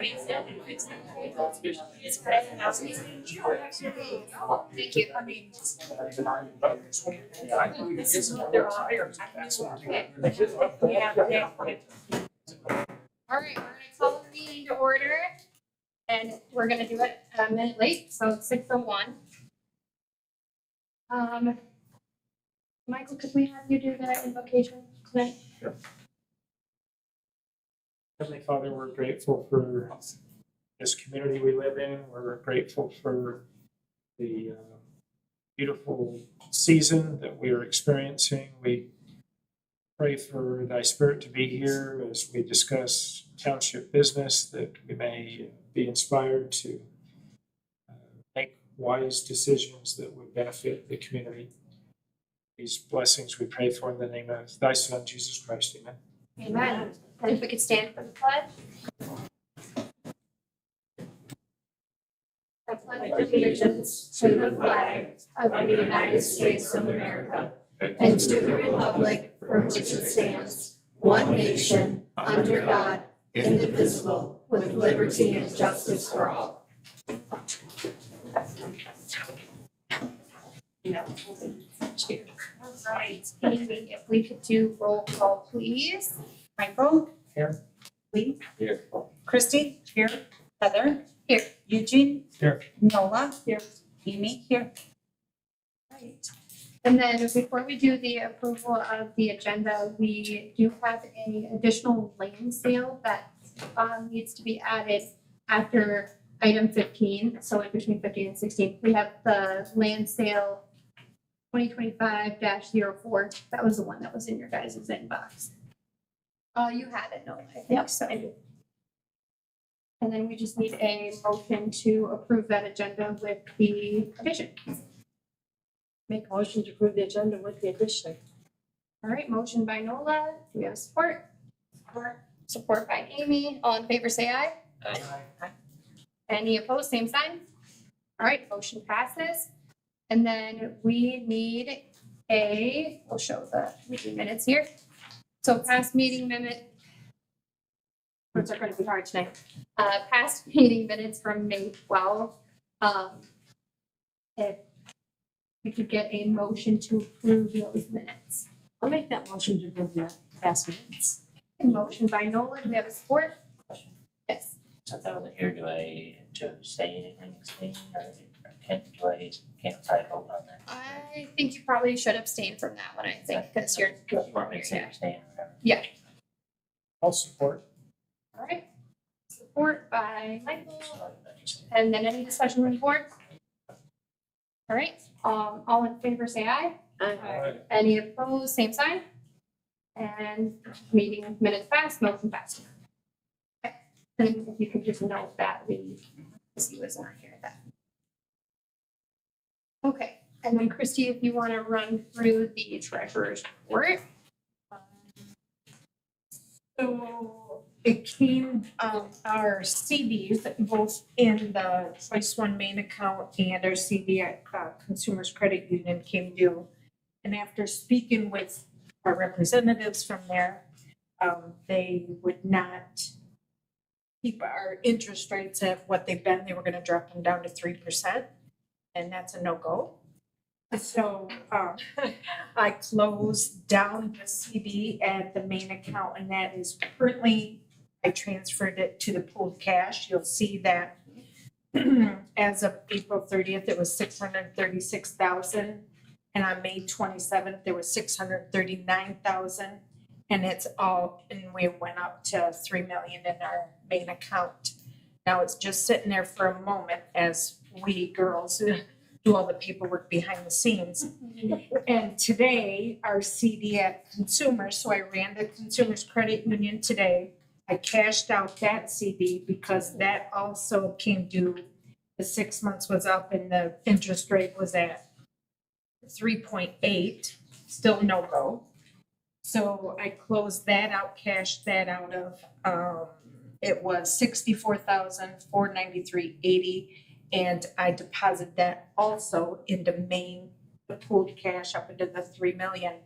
Thank you. I mean, All right, we're gonna call the meeting to order, and we're gonna do it a minute late, so it's 6:01. Michael, could we have you do the invocation tonight? Heavenly Father, we're grateful for this community we live in. We're grateful for the beautiful season that we are experiencing. We pray for thy spirit to be here as we discuss township business, that we may be inspired to make wise decisions that would benefit the community. These blessings we pray for in the name of thy Son, Jesus Christ. Amen. Amen. And if we could stand for the pledge. I pledge allegiance to the flag of the United States of America and to the republic for which it stands, one nation, under God, indivisible, with liberty and justice for all. All right, Amy, if we could do roll call, please. Michael? Here. Lee? Here. Christy? Here. Heather? Here. Eugene? Here. Nola? Here. Amy? Here. Right. And then before we do the approval of the agenda, we do have an additional land sale that needs to be added after item 15, so in between 15 and 16. We have the land sale 2025-04. That was the one that was in your guys' inbox. You had it, no, I think so. And then we just need a motion to approve that agenda with the addition. Make a motion to approve the agenda with the addition. All right, motion by Nola. Do we have support? Support by Amy. All in favor, say aye. Aye. Any opposed, same sign. All right, motion passes. And then we need we'll show the meeting minutes here. So past meeting minute. Words are going to be hard tonight. Past meeting minutes from May 12. If we could get a motion to approve those minutes. I'll make that motion to approve the past minutes. A motion by Nolan, do we have a support? Yes. Since I wasn't here, do I to say anything, or can't I vote on that? I think you probably should abstain from that one, I think, because you're. Want me to say abstain or whatever? Yeah. I'll support. All right. Support by Michael. And then any discussion on the board? All right, all in favor, say aye. Aye. Any opposed, same sign. And meeting minutes passed, motion passed. Okay, and if you could just note that we was not here at that. Okay, and then Christy, if you want to run through the treasurer's report. So it came, our CDs, both in the Choice One main account and our CD at Consumers Credit Union came due. And after speaking with our representatives from there, they would not keep our interest rates at what they've been. They were gonna drop them down to 3%, and that's a no-go. So I closed down the CD at the main account, and that is currently, I transferred it to the pooled cash. You'll see that as of April 30th, it was $636,000. And on May 27th, there was $639,000. And it's all, and we went up to $3 million in our main account. Now it's just sitting there for a moment as we girls do all the paperwork behind the scenes. And today, our CD at Consumers, so I ran the Consumers Credit Union today. I cashed out that CD because that also came due. The 6 months was up and the interest rate was at 3.8, still no go. So I closed that out, cashed that out of, it was $64,493.80. And I deposited that also into the pooled cash up into the 3 million.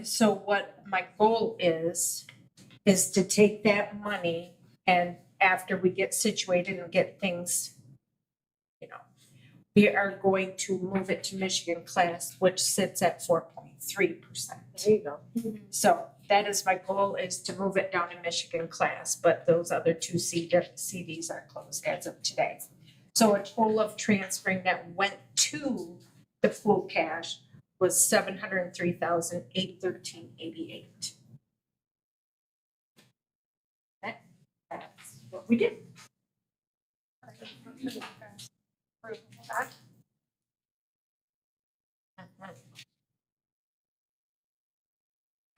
So what my goal is to take that money and after we get situated and get things, we are going to move it to Michigan class, which sits at 4.3%. There you go. So that is my goal, is to move it down to Michigan class, but those other two CDs are closed as of today. So a total of transferring that went to the pool cash was $703,813.88. That's what we did.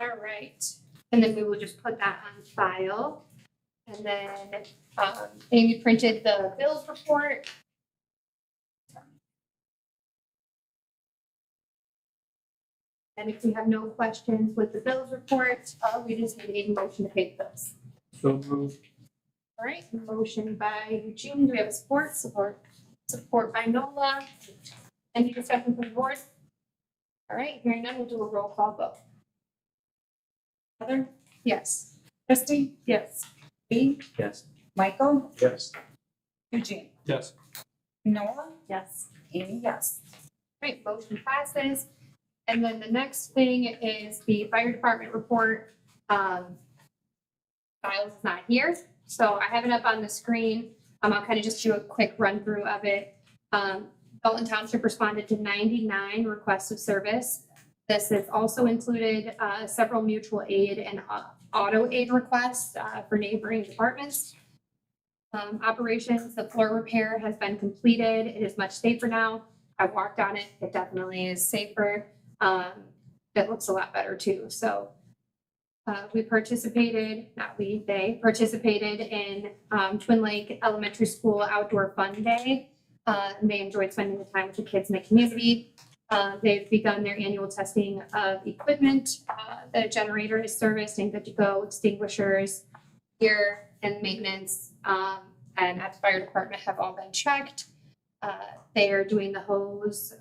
All right, and then we will just put that on file. And then, Amy printed the bills report. And if we have no questions with the bills report, we just need a motion to pay the bills. So moved. All right, motion by Eugene, do we have a support? Support by Nola. Any discussion from the board? All right, hearing none, we'll do a roll call vote. Heather, Yes. Christie, Yes. Lee, Yes. Michael, Yes. Eugene, Yes. Noah, Yes. Amy, yes. Right, motion passes. And then the next thing is the fire department report. Giles is not here, so I have it up on the screen. I'll kind of just do a quick run through of it. Dalton Township responded to 99 requests of service. This has also included several mutual aid and auto aid requests for neighboring departments. Operations, the floor repair has been completed. It is much safer now. I've walked on it. It definitely is safer. It looks a lot better too. So they participated in Twin Lake Elementary School Outdoor Fun Day. They enjoyed spending the time with the kids in the community. They've begun their annual testing of equipment. The generator is serviced and good to go. Extinguishers, gear, and maintenance, and at the fire department have all been checked. They are doing the hose,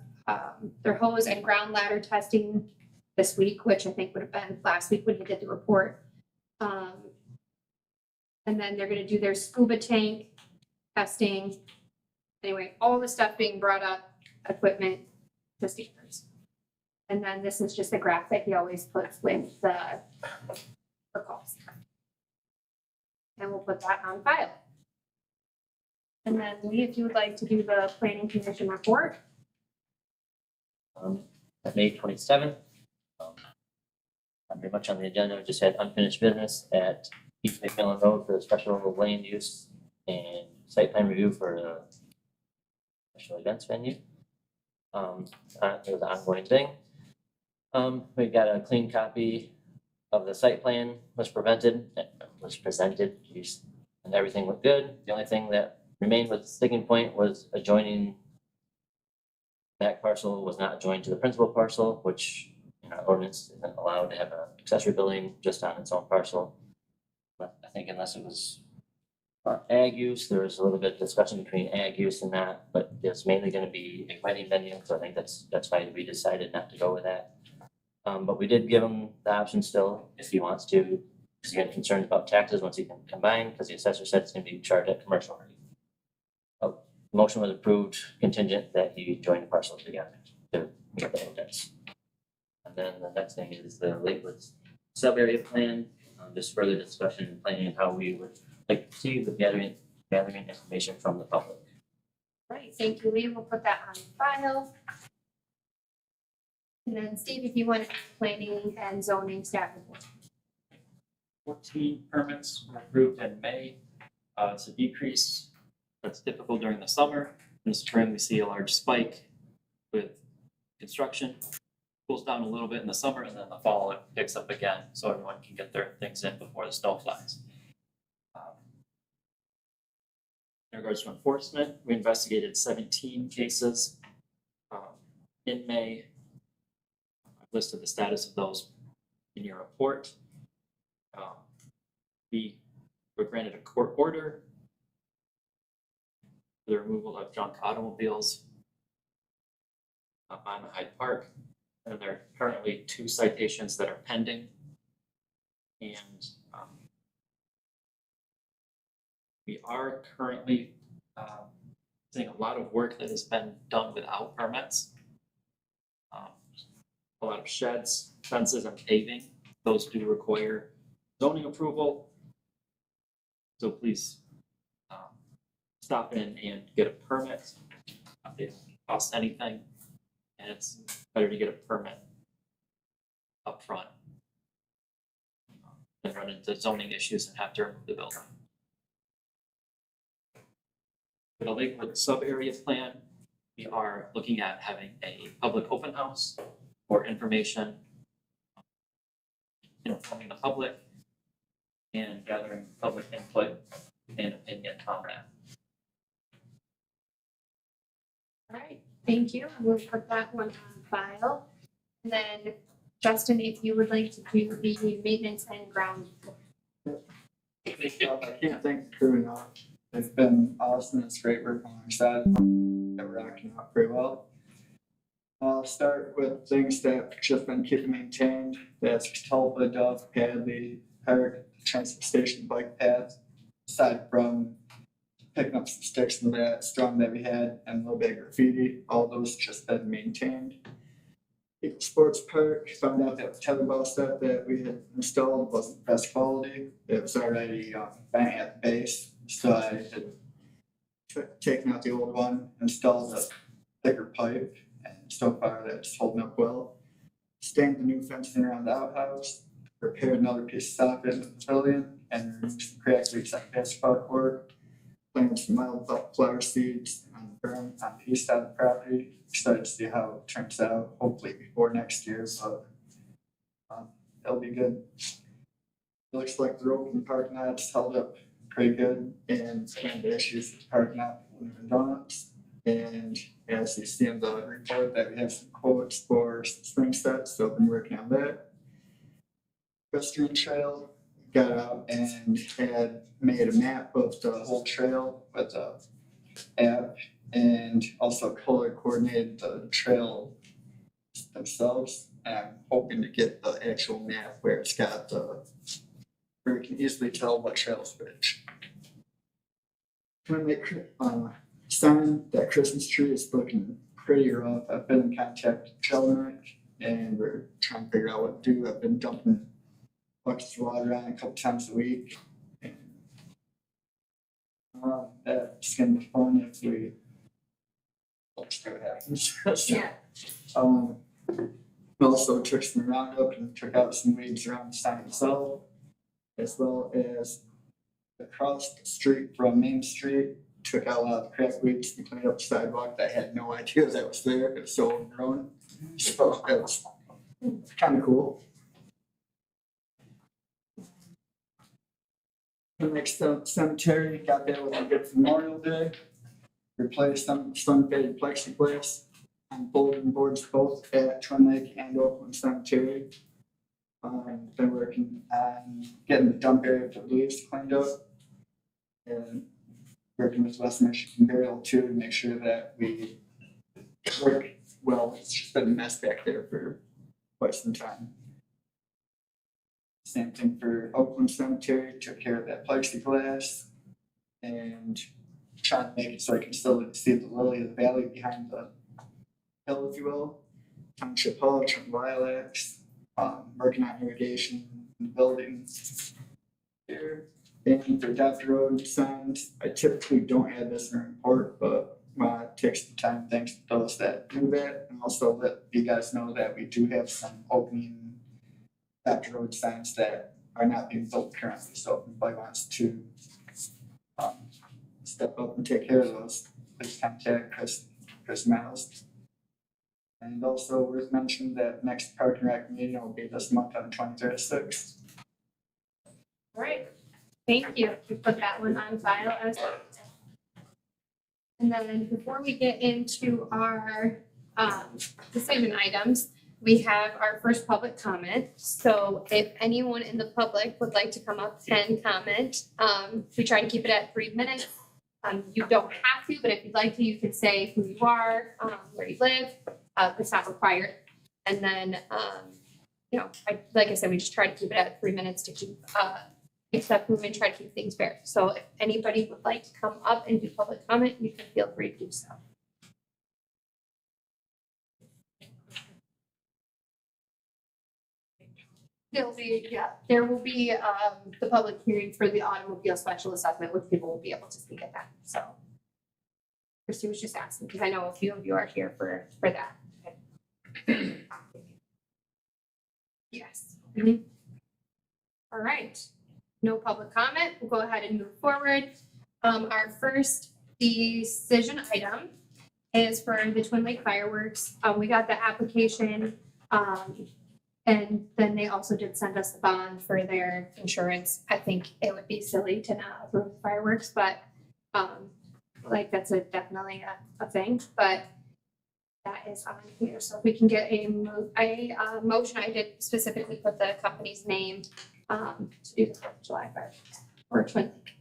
their hose and ground ladder testing this week, which I think would have been last week when he did the report. And then they're gonna do their scuba tank testing. Anyway, all the stuff being brought up, equipment to standards. And then this is just a graph that he always puts with the calls. And we'll put that on file. And then Lee, if you would like to do the planning commission report. At May 27th, not very much on the agenda, we just had unfinished business at East McMillan Road for the special land use and site plan review for the special events venue. It was an ongoing thing. We got a clean copy of the site plan was presented, geez, and everything looked good. The only thing that remained with the sticking point was adjoining. That parcel was not joined to the principal parcel, which in our ordinance isn't allowed to have an accessory building just on its own parcel. But I think unless it was ag use, there was a little bit of discussion between ag use and that, but it's mainly gonna be a wedding venue, so I think that's why we decided not to go with that. But we did give him the option still, if he wants to, because he had concerns about taxes once he can combine, because the assessor said it's gonna be charged at commercial rate. Motion was approved contingent that he join the parcels together to meet the ordinance. And then the next thing is the Lakewood sub-area plan, just further discussion and planning how we would like to see the gathering information from the public. Right, thank you, Lee. We'll put that on file. And then Steve, if you want to do planning and zoning staff report. 14 permits were approved in May. It's a decrease that's typical during the summer. In the spring, we see a large spike with construction. Cools down a little bit in the summer, and then in the fall it picks up again, so everyone can get their things in before the snow flies. In regards to enforcement, we investigated 17 cases in May. I've listed the status of those in your report. We were granted a court order for the removal of junk automobiles on Hyde Park. And there are currently 2 citations that are pending. And We are currently seeing a lot of work that has been done without permits. A lot of sheds, fences, and paving, those do require zoning approval. So please stop in and get a permit. It doesn't cost anything, and it's better to get a permit upfront than run into zoning issues and have to remove the building. For the Lakewood sub-area plan, we are looking at having a public open house for information, informing the public, and gathering public input and opinion on that. All right, thank you. We'll put that one on file. And then Justin, if you would like to do the maintenance and ground. I can't thank the crew enough. It's been awesome. It's great working alongside them. They're rocking out pretty well. I'll start with things that have just been keeping maintained. That's Catalpa, Dove, Padley, Park, Transit Station, bike path. Aside from picking up some sticks from that storm that we had and a little bit of graffiti, all those just been maintained. Eagle Sports Park, found out that the tetherball stuff that we had installed wasn't the best quality. It was already bang at the base, so I had taken out the old one, installed a thicker pipe, and so far that's holding up well. Stained the new fencing around the outhouse, repaired another piece of soffit in the pavilion, and removed some crack leaks on asphalt work. Planted some mild flower seeds on the berm on the east side of the property. Excited to see how it turns out, hopefully before next year, but it'll be good. It looks like the road in the parking lot's held up pretty good, and some of the issues with the parking lot and donuts. And as you see in the report, that we have some quotes for some swing sets, so I've been working on that. Equestrian trail, got out and had made a map of the whole trail with a app, and also color coordinated the trail themselves. And I'm hoping to get the actual map where it's got where you can easily tell what trail's which. When they sign, that Christmas tree is looking pretty rough. I've been in contact with Children, and we're trying to figure out what to do. I've been dumping buckets of water on it a couple times a week. And that's gonna be fun if we let's see what happens. Yeah. We also took some Roundup and took out some weeds around the sign itself, as well as across the street from Main Street, took out a lot of crack weeds and cleaned up the sidewalk that I had no idea that was there. It was so overgrown. So it was kind of cool. The next cemetery, got there with a good Memorial Day. Replaced some sun-faded plexiglass on bulletin boards both at Twin Lake and Oakland Cemetery. Been working on getting the dump area for leaves cleaned up. And working with West Michigan Burial too to make sure that we work well. It's just been a mess back there for quite some time. Same thing for Oakland Cemetery, took care of that plexiglass and trying to make it so I can still see the lily of the valley behind the hill, if you will. Township Hall, trim lilacs, working on irrigation in the building here. And for Dr. Road signs, I typically don't add this in a report, but it takes the time, thanks to those that do that, and also let you guys know that we do have some opening Dr. Road signs that are not being built currently, so if anybody wants to step up and take care of those, please contact Chris Miles. And also worth mentioning that next Park and Rec meeting will be this month on the 23rd at 6. All right, thank you. We put that one on file as well. And then before we get into our assignment items, we have our first public comment. So if anyone in the public would like to come up and comment, we try to keep it at 3 minutes. You don't have to, but if you'd like to, you can say who you are, where you live. It's not required. And then, like I said, we just try to keep it at 3 minutes to keep except we may try to keep things fair. So if anybody would like to come up and do public comment, you can feel free to do so. There will be the public hearing for the automobile special assessment, which people will be able to speak at that, so. Christy was just asking, because I know a few of you are here for that. Yes. All right, no public comment, we'll go ahead and move forward. Our first decision item is for the Twin Lake fireworks. We got the application, and then they also did send us the bond for their insurance. I think it would be silly to not approve fireworks, but, like, that's definitely a thing, but that is on here. So if we can get a motion, I did specifically put the company's name, to do the 4th of July fireworks or Twin Lake.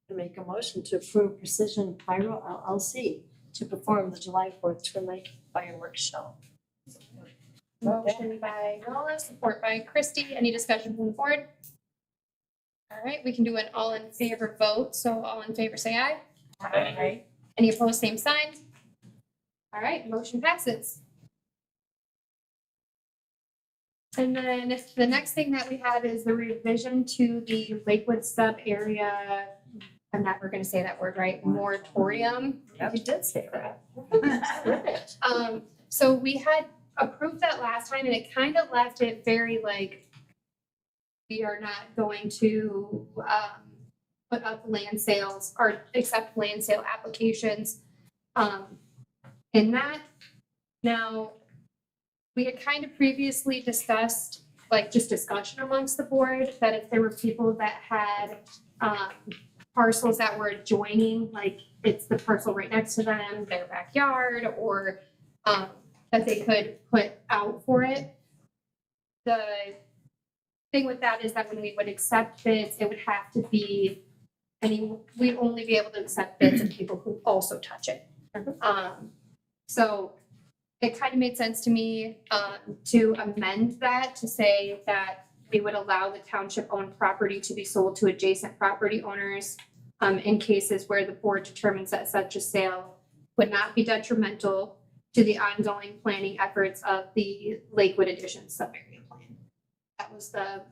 To make a motion to approve Precision Pyro LLC to perform the July 4th Twin Lake fireworks show. Motion by Nola, support by Christie. Any discussion from the board? All right, we can do an all in favor vote. So all in favor, say aye. Aye. Any opposed, same sign. All right, motion passes. And then the next thing that we have is the revision to the Lakewood sub area. I'm never gonna say that word right, moratorium. You did say that. So we had approved that last time and it kind of left it very like, we are not going to, put up land sales or accept land sale applications, in that. Now, we had kind of previously discussed, like just discussion amongst the board, that if there were people that had, parcels that were adjoining, like it's the parcel right next to them, their backyard, or, that they could put out for it. The thing with that is that when we would accept bids, it would have to be, we'd only be able to accept bids of people who also touch it. So it kind of made sense to me, to amend that to say that we would allow the township-owned property to be sold to adjacent property owners, in cases where the board determines that such a sale would not be detrimental to the ongoing planning efforts of the Lakewood Addition sub-area plan. That was the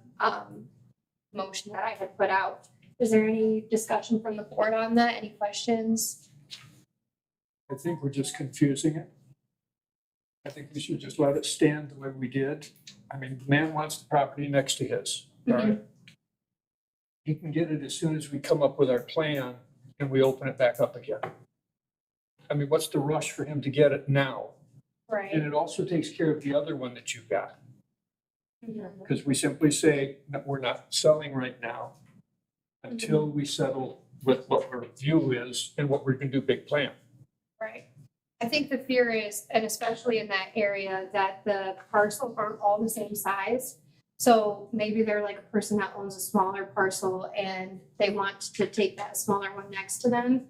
motion that I had put out. Is there any discussion from the board on that? Any questions? I think we're just confusing it. I think we should just let it stand the way we did. I mean, the man wants the property next to his, all right? He can get it as soon as we come up with our plan and we open it back up again. I mean, what's the rush for him to get it now? Right. And it also takes care of the other one that you've got. Because we simply say that we're not selling right now until we settle with what our view is and what we're gonna do big plan. Right. I think the fear is, and especially in that area, that the parcels aren't all the same size. So maybe they're like a person that owns a smaller parcel and they want to take that smaller one next to them.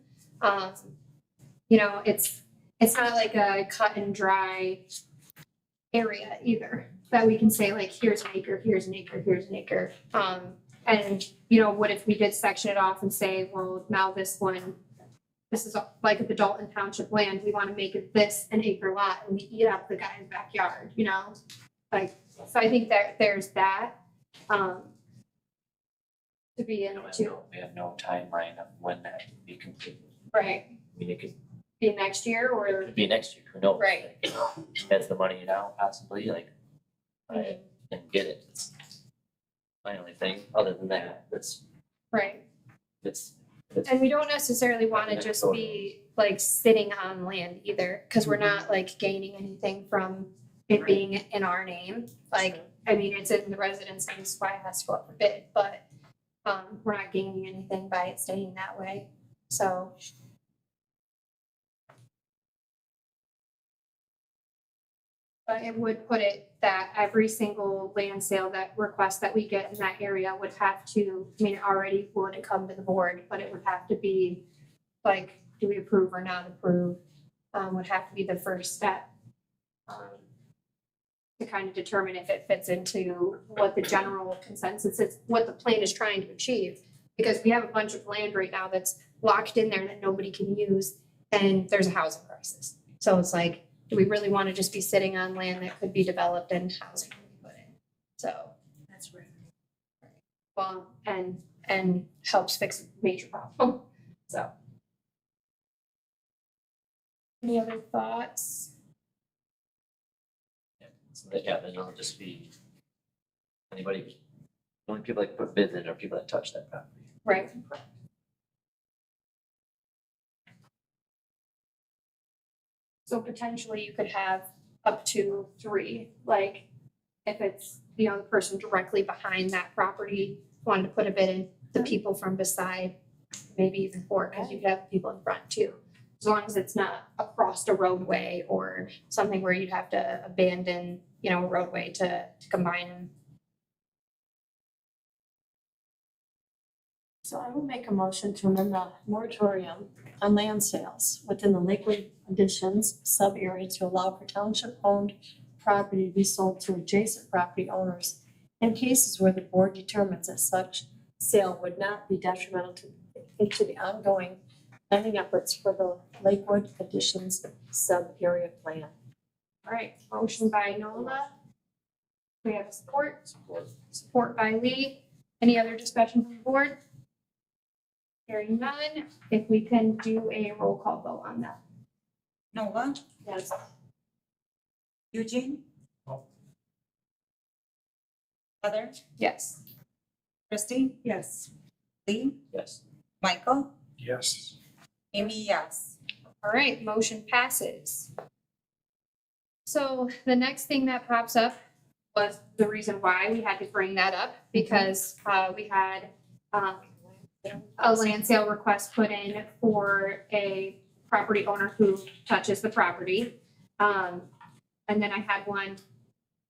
You know, it's not like a cut and dry area either, that we can say like, here's an acre, here's an acre, here's an acre. And, you know, what if we did section it off and say, well, now this one, this is like the Dalton Township land, we want to make it this an acre lot and we eat up the guy's backyard, you know? Like, so I think that there's that, to be able to, We have no timeline of when that would be completed. right, I mean, it could be next year or, be next year, who knows? Right. Like, has the money now possibly, like, buy it and get it. It's my only thing, other than that, it's, right. it's. And we don't necessarily want to just be like sitting on land either, because we're not like gaining anything from it being in our name. Like, I mean, it's in the residence name, so why it has to go up for bid, but we're not gaining anything by it staying that way, so. But it would put it that every single land sale that request that we get in that area would have to, I mean, it already would come to the board, but it would have to be like, do we approve or not approve? Would have to be the first step. to kind of determine if it fits into what the general consensus is, what the plan is trying to achieve. Because we have a bunch of land right now that's locked in there that nobody can use, and there's a housing crisis. So it's like, do we really want to just be sitting on land that could be developed and housing can be put in? So, That's right. well, and helps fix a major problem, so. Any other thoughts? So that, yeah, then it'll just be anybody, the only people that can put bids in are people that touch that property. Right. So potentially you could have up to 3, like if it's, you know, the person directly behind that property wanted to put a bid in, the people from beside, maybe even 4, because you could have people in front too. As long as it's not across a roadway or something where you'd have to abandon, you know, a roadway to combine them. So I will make a motion to amend the moratorium on land sales within the Lakewood Additions sub-area to allow for township-owned property to be sold to adjacent property owners in cases where the board determines that such sale would not be detrimental to the ongoing planning efforts for the Lakewood Additions sub-area plan. All right, motion by Nola. We have support. Support by Lee. Any other discussion from the board? Hearing none, if we can do a roll call vote on that. Noah, Yes. Eugene. Heather, Yes. Christie, Yes. Lee, Yes. Michael, Yes. Amy, yes. All right, motion passes. So the next thing that pops up was the reason why we had to bring that up, because we had a land sale request put in for a property owner who touches the property. And then I had one,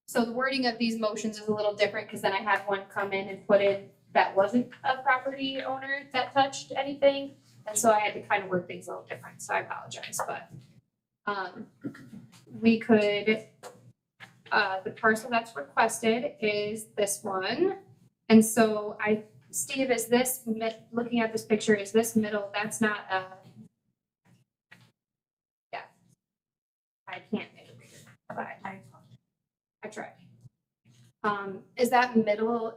so the wording of these motions is a little different, because then I had one come in and put in that wasn't a property owner that touched anything. And so I had to kind of word things a little different, so I apologize, but we could, the parcel that's requested is this one. And so Steve, is this, looking at this picture, is this middle, that's not a, yeah. I can't make it bigger, but I tried. Is that middle,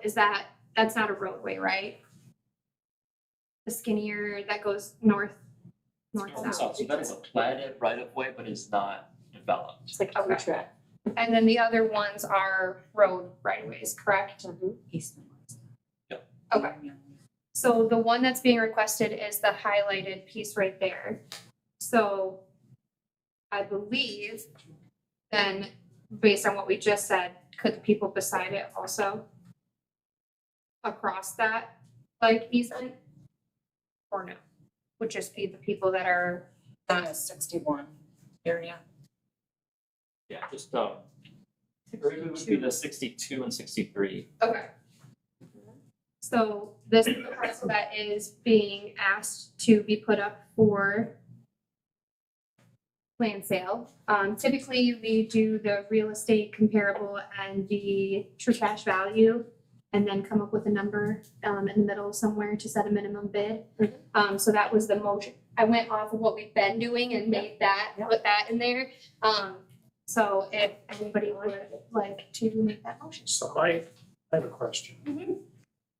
that's not a roadway, right? The skinnier that goes north south. So that is a platted right of way, but is not developed. It's like a track. And then the other ones are road right of ways, correct? East and west. Okay. So the one that's being requested is the highlighted piece right there. So I believe then, based on what we just said, could the people beside it also across that like easement? Or no? Would just be the people that are, Down at 61 area. Yeah, just, or it would be the 62 and 63. okay. So this is the parcel that is being asked to be put up for land sale. Typically, we do the real estate comparable and the true cash value, and then come up with a number in the middle somewhere to set a minimum bid. So that was the motion. I went off of what we've been doing and made that, put that in there. So if anybody would like to make that motion. So I have a question. Mhm.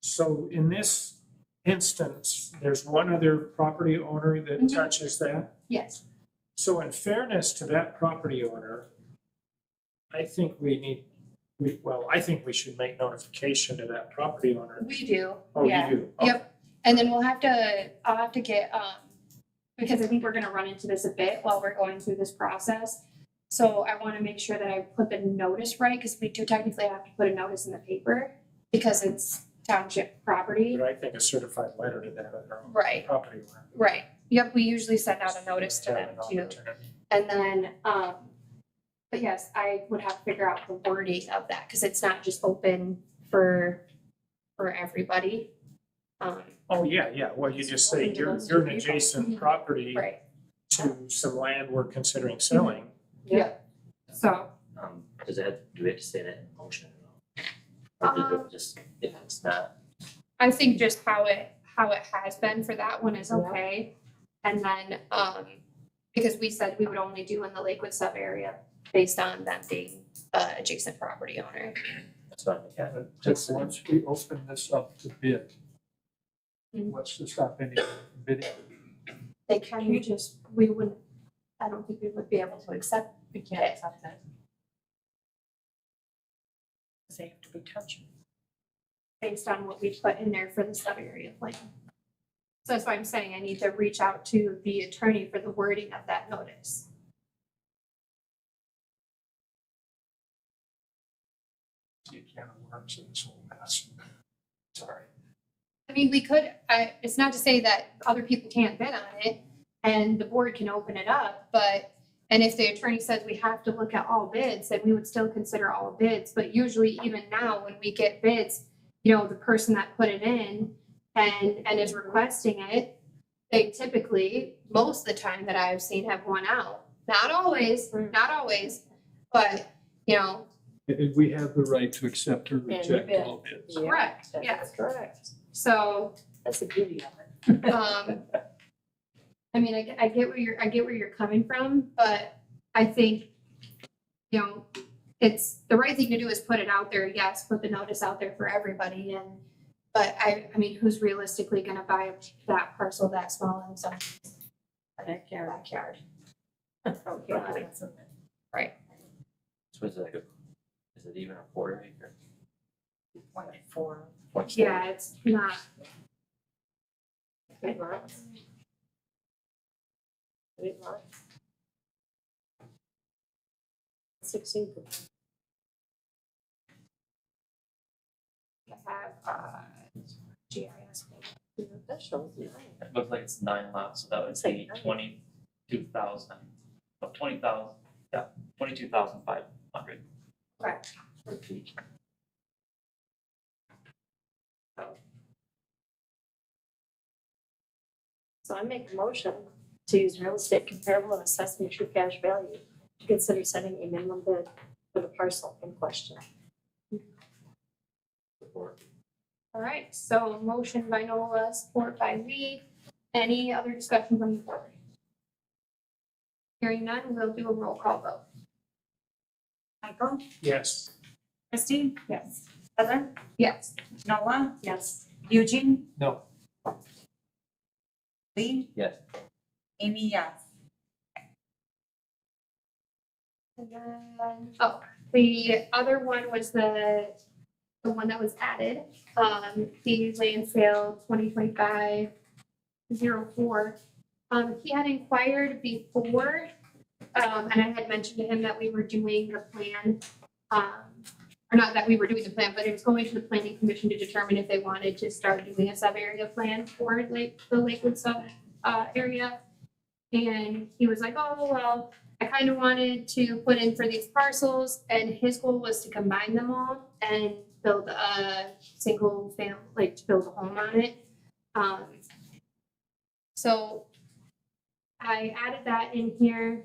So in this instance, there's one other property owner that Mhm. touches that? Yes. So in fairness to that property owner, I think I think we should make notification to that property owner. We do, Oh, yeah. you do? Yep. And then I'll have to get, because I think we're gonna run into this a bit while we're going through this process. So I wanna make sure that I put the notice right, because we do technically have to put a notice in the paper, because it's township property. But I think a certified letter to that other Right, property owner. right. Yep, we usually send out a notice to Have them an too. opportunity. And then, but yes, I would have to figure out the wording of that, because it's not just open for everybody. Oh, yeah, well, you just say Open to you're those an two people. adjacent property Right. to some land we're considering selling. Yeah. So, Does it, do we have to say that in motion at all? Or does it just, if it's not, I think just how it has been for that one is okay. And then, because we said we would only do in the Lakewood sub area based on them being adjacent property owner. that's what I'm, yeah, But just once we open this up to bid, Mhm. what's to stop any bidding? They can just, we wouldn't, I don't think we would be able to accept. We can't accept it. They have to be touched. Based on what we put in there for the sub area plan. So that's why I'm saying I need to reach out to the attorney for the wording of that notice. You can't worms in this whole mess. Sorry. I mean, we could, it's not to say that other people can't bid on it and the board can open it up, but, and if the attorney says we have to look at all bids, then we would still consider all bids, but usually even now when we get bids, you know, the person that put it in and is requesting it, they typically, most of the time that I've seen have won out. Not always, but, you know, And we have the right to accept or reject all bids. correct, yeah. That's correct. So, That's the beauty of it. I mean, I get where you're coming from, but I think, you know, it's, the right thing to do is put it out there, yes, put the notice out there for everybody but I mean, who's realistically gonna buy that parcel that small in some backyard? Okay. so is it like a, is it even a quarter acre? 0.4. Yeah, it's not. Big lots. Big lots. 16. I have, GIS. That shows you. It looks like it's 9 lots, so that would Say be nine. 22,000, 22,500. Correct. So I make a motion to use real estate comparable and assessing true cash value to consider setting a minimum bid for the parcel in question. All right, so motion by Nola, support by Lee. Any other discussion from the board? Hearing none, we'll do a roll call vote. Michael? Yes. Christie? Yes. Heather? Yes. Noah? Yes. Eugene? No. Lee? Yes. Amy, yes. And then, oh, the other one was the one that was added, the land sale 2025-04. He had inquired before, and I had mentioned to him that we were doing the plan, or not that we were doing the plan, but it was going to the planning commission to determine if they wanted to start doing a sub-area plan for the Lakewood sub, area. And he was like, oh, well, I kind of wanted to put in for these parcels, and his goal was to combine them all and build a single family, like to build a home on it. So I added that in here.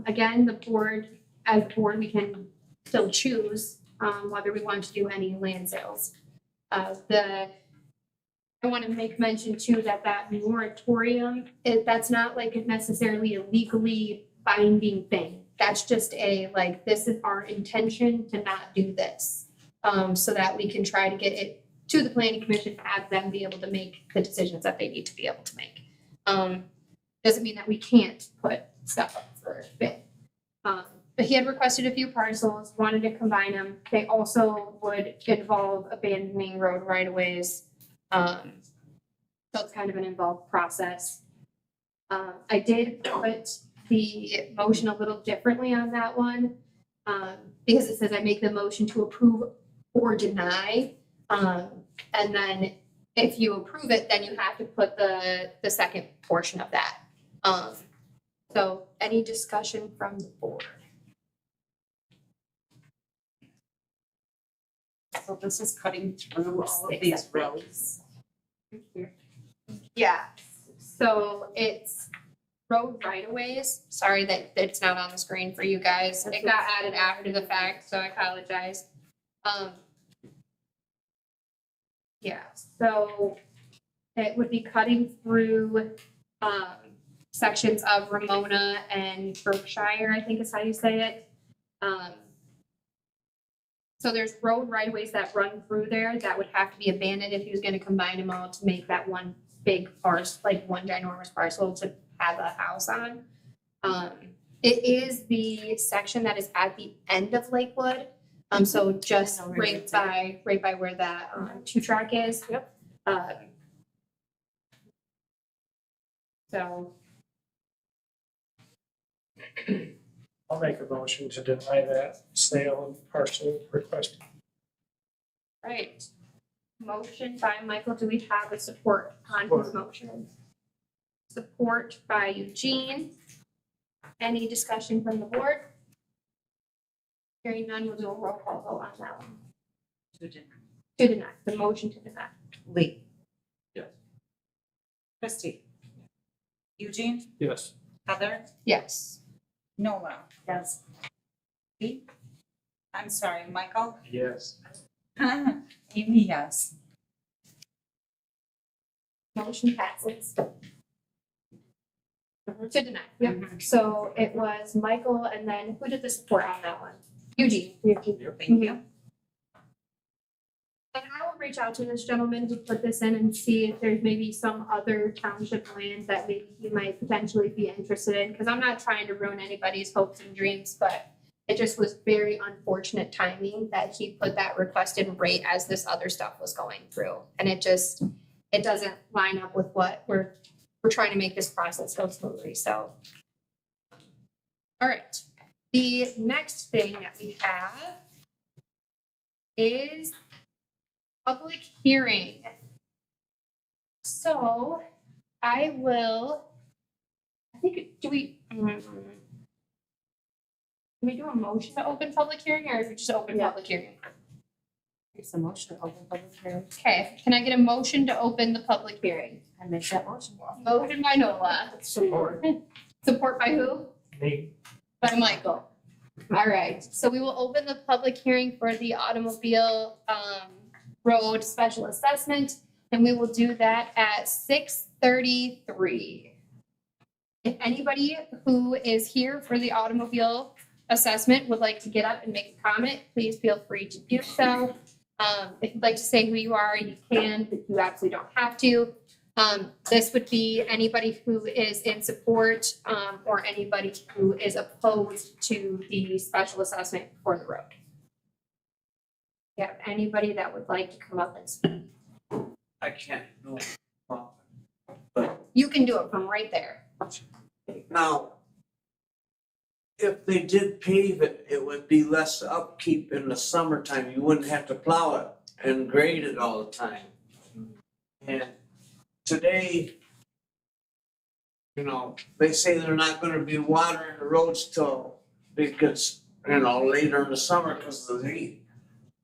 Again, the board, as a board, we can still choose whether we want to do any land sales. I want to make mention too that moratorium, that's not like necessarily a legally binding thing. That's just this is our intention to not do this. So that we can try to get it to the planning commission, have them be able to make the decisions that they need to be able to make. Doesn't mean that we can't put stuff up for bid. But he had requested a few parcels, wanted to combine them. They also would involve abandoning road right-of-ways. So it's kind of an involved process. I did put the motion a little differently on that one, because it says I make the motion to approve or deny. And then if you approve it, then you have to put the second portion of that. So any discussion from the board? So this is cutting through all of these roads. Yeah, so it's road right-of-ways. Sorry that it's not on the screen for you guys. It got added after the fact, so I apologize. Yeah, so it would be cutting through, sections of Ramona and Berkshire, I think is how you say it. So there's road right-of-ways that run through there that would have to be abandoned if he was gonna combine them all to make that one big parcel, like one ginormous parcel to have a house on. It is the section that is at the end of Lakewood, so just right by where that, two track is. Yep. So, I'll make a motion to deny that sale of parcel request. right. Motion by Michael, do we have a support on his motion? Support by Eugene. Any discussion from the board? Hearing none, we'll do a roll call vote on that one. To deny, the motion to deny. Lee. Yes. Christie. Eugene, Yes. Heather, Yes. Nola. Yes. Lee. I'm sorry, Michael. Yes. Amy, yes. Motion passes. To deny, yep. So it was Michael and then who did the support on that one? Eugene. Thank you. And I will reach out to this gentleman to put this in and see if there's maybe some other township land that maybe he might potentially be interested in, because I'm not trying to ruin anybody's hopes and dreams, but it just was very unfortunate timing that he put that request in right as this other stuff was going through. And it doesn't line up with what we're trying to make this process go smoothly, so. All right, the next thing that we have is public hearing. So I think, do we do a motion to open public hearing or is it just open Yeah. public hearing? It's a motion to open public hearing. Okay, can I get a motion to open the public hearing? I make that motion. Motion by Nola. Support. Support by who? Me. By Michael. All right, so we will open the public hearing for the automobile road special assessment, and we will do that at 6:33. If anybody who is here for the automobile assessment would like to get up and make a comment, please feel free to do so. If you'd like to say who you are, you can, but you absolutely don't have to. This would be anybody who is in support, or anybody who is opposed to the special assessment for the road. Yeah, anybody that would like to come up and speak, I can't, no. you can do it from right there. Now, if they did pave it, it would be less upkeep in the summertime. You wouldn't have to plow it and grade it all the time. And today, you know, they say they're not gonna be watering the roads till it gets, you know, later in the summer because of the heat.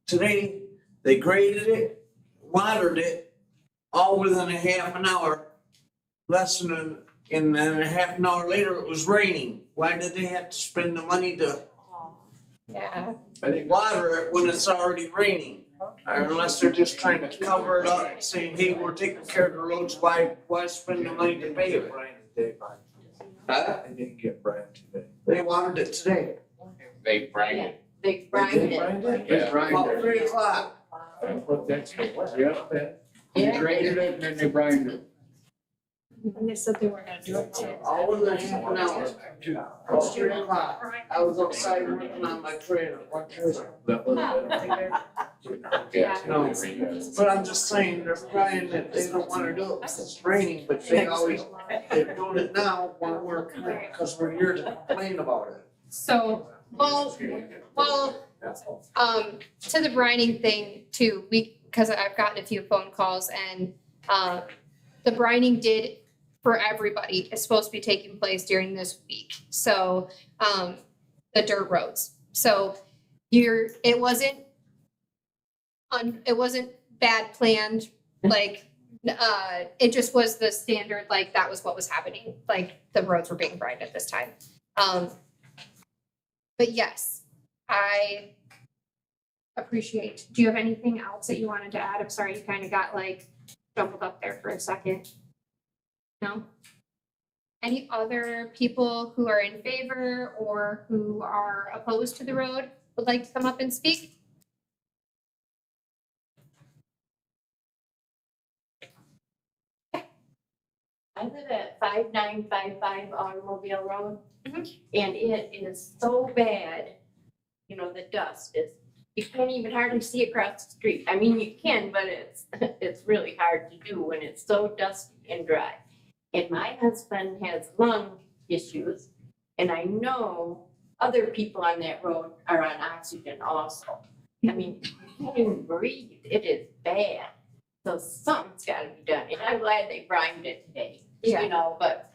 Today, they graded it, watered it, all within a half an hour. Less than, and then a half an hour later, it was raining. Why did they have to spend the money to Yeah. water it when it's already raining? Or unless they're just trying to cover it up, saying, hey, we're taking care of the roads, why spend the money to pave it? Huh? I didn't get Brian today. They watered it today. They bring it. They They it. Yeah. About 3 o'clock. That's what that's for. They graded it and then they brined it. And they said they weren't gonna do it till. All within half an hour. About 3 o'clock. I was outside working on my trailer. That was Yeah. No, but I'm just saying, they're crying that they don't wanna do it because it's raining, but they're doing it now when because we're here to complain about it. So, well, to the brining thing too, because I've gotten a few phone calls and, the brining did, for everybody, is supposed to be taking place during this week. So, the dirt roads. So it wasn't bad planned, like It just was the standard, like, that was what was happening, like, the roads were being brightened at this time. But yes, I appreciate, do you have anything else that you wanted to add? I'm sorry, you kind of got like jumbled up there for a second. No? Any other people who are in favor or who are opposed to the road would like to come up and speak? I live at 5955 Automobile Road. Mhm. And it is so bad, you know, the dust is, you can't even hardly see across the street. I mean, you can, but it's really hard to do when it's so dusty and dry. And my husband has lung issues, and I know other people on that road are on oxygen also. I mean, you can't even breathe, it is bad. So something's gotta be done, and I'm glad they brined it today, Yeah. you know, but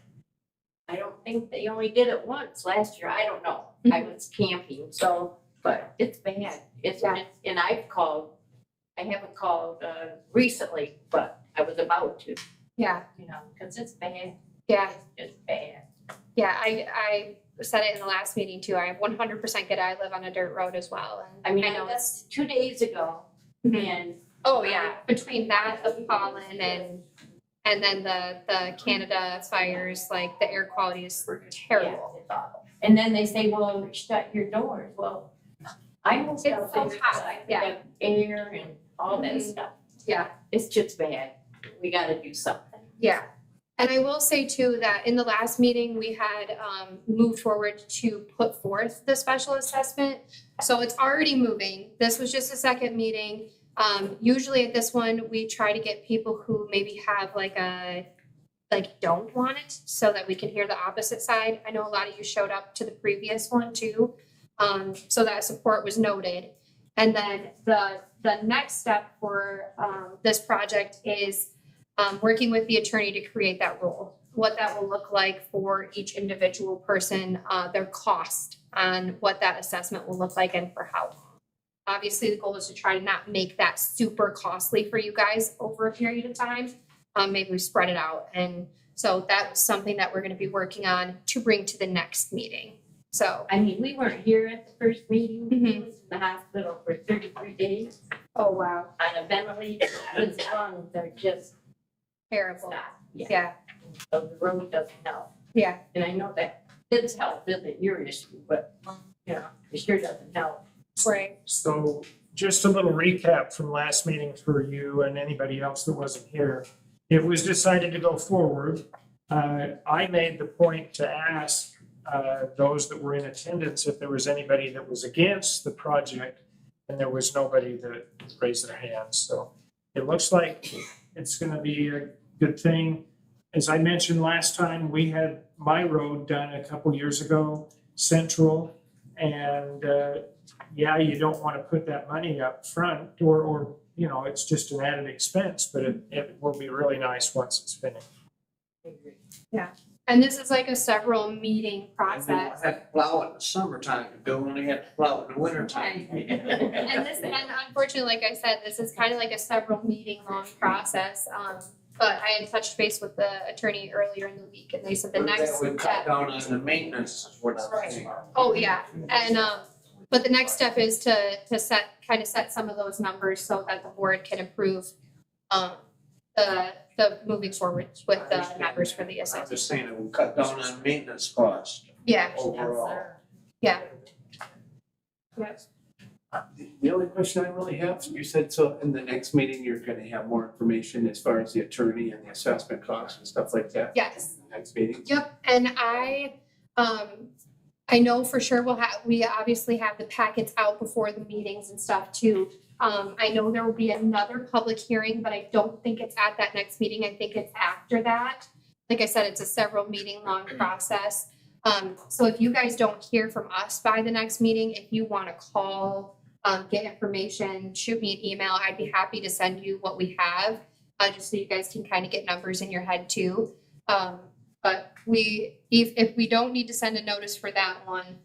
I don't think they only did it once last year, I don't know. I was camping, so, but it's bad. It's, Yeah. and I haven't called recently, but I was about to, Yeah, you know, because it's bad. yeah, It's bad. yeah, I said it in the last meeting too, I 100% get it, I live on a dirt road as well, and I mean, I know that's 2 days ago, Mhm. and Oh, yeah, between that, the pollen and then the Canada fires, like the air quality is terrible. yeah, it's awful. And then they say, well, shut your doors. Well, I moved It's out so there, hot, so I can yeah. have air and all that Mhm. stuff. Yeah. It's just bad. We gotta do something. Yeah, and I will say too that in the last meeting, we had moved forward to put forth the special assessment. So it's already moving. This was just a second meeting. Usually at this one, we try to get people who maybe have don't want it so that we can hear the opposite side. I know a lot of you showed up to the previous one too. So that support was noted. And then the next step for this project is working with the attorney to create that rule, what that will look like for each individual person, their cost on what that assessment will look like and for how long. Obviously, the goal is to try to not make that super costly for you guys over a period of time. Maybe we spread it out. And so that's something that we're gonna be working on to bring to the next meeting. So, I mean, we weren't here at the first meeting. We Mhm. was in the hospital for 33 days oh wow, on a ventilator. His lungs are just terrible. stopped. Yeah. Yeah, So the road doesn't help. yeah, And I know that his health isn't your issue, but, you know, it sure doesn't help. right. So just a little recap from last meeting for you and anybody else that wasn't here. It was decided to go forward. I made the point to ask those that were in attendance if there was anybody that was against the project, and there was nobody that raised their hands. So it looks like it's gonna be a good thing. As I mentioned last time, we had my road done a couple years ago, Central, and yeah, you don't want to put that money up front or, you know, it's just an added expense, but it will be really nice once it's finished. And this is like a several meeting And we process. don't have to plow it in the summertime, we only have to plow it in the wintertime. And unfortunately, like I said, this is kind of like a several meeting long process. But I had touched base with the attorney earlier in the week and they said the But next that would cut step. down on the maintenance is what I'm saying. Oh, yeah, and but the next step is to set some of those numbers so that the board can approve the moving forward with the numbers for the I'm assessment. just saying it will cut down on maintenance costs Yeah, overall. yeah. The only question I really have, you said so in the next meeting, you're gonna have more information as far as the attorney and the assessment costs and stuff like that? Yes. in the Next meeting? Yep, and I know for sure we obviously have the packets out before the meetings and stuff too. I know there will be another public hearing, but I don't think it's at that next meeting, I think it's after that. Like I said, it's a several meeting long process. So if you guys don't hear from us by the next meeting, if you wanna call, get information, shoot me an email, I'd be happy to send you what we have. Just so you guys can kind of get numbers in your head too. But if we don't need to send a notice for that one,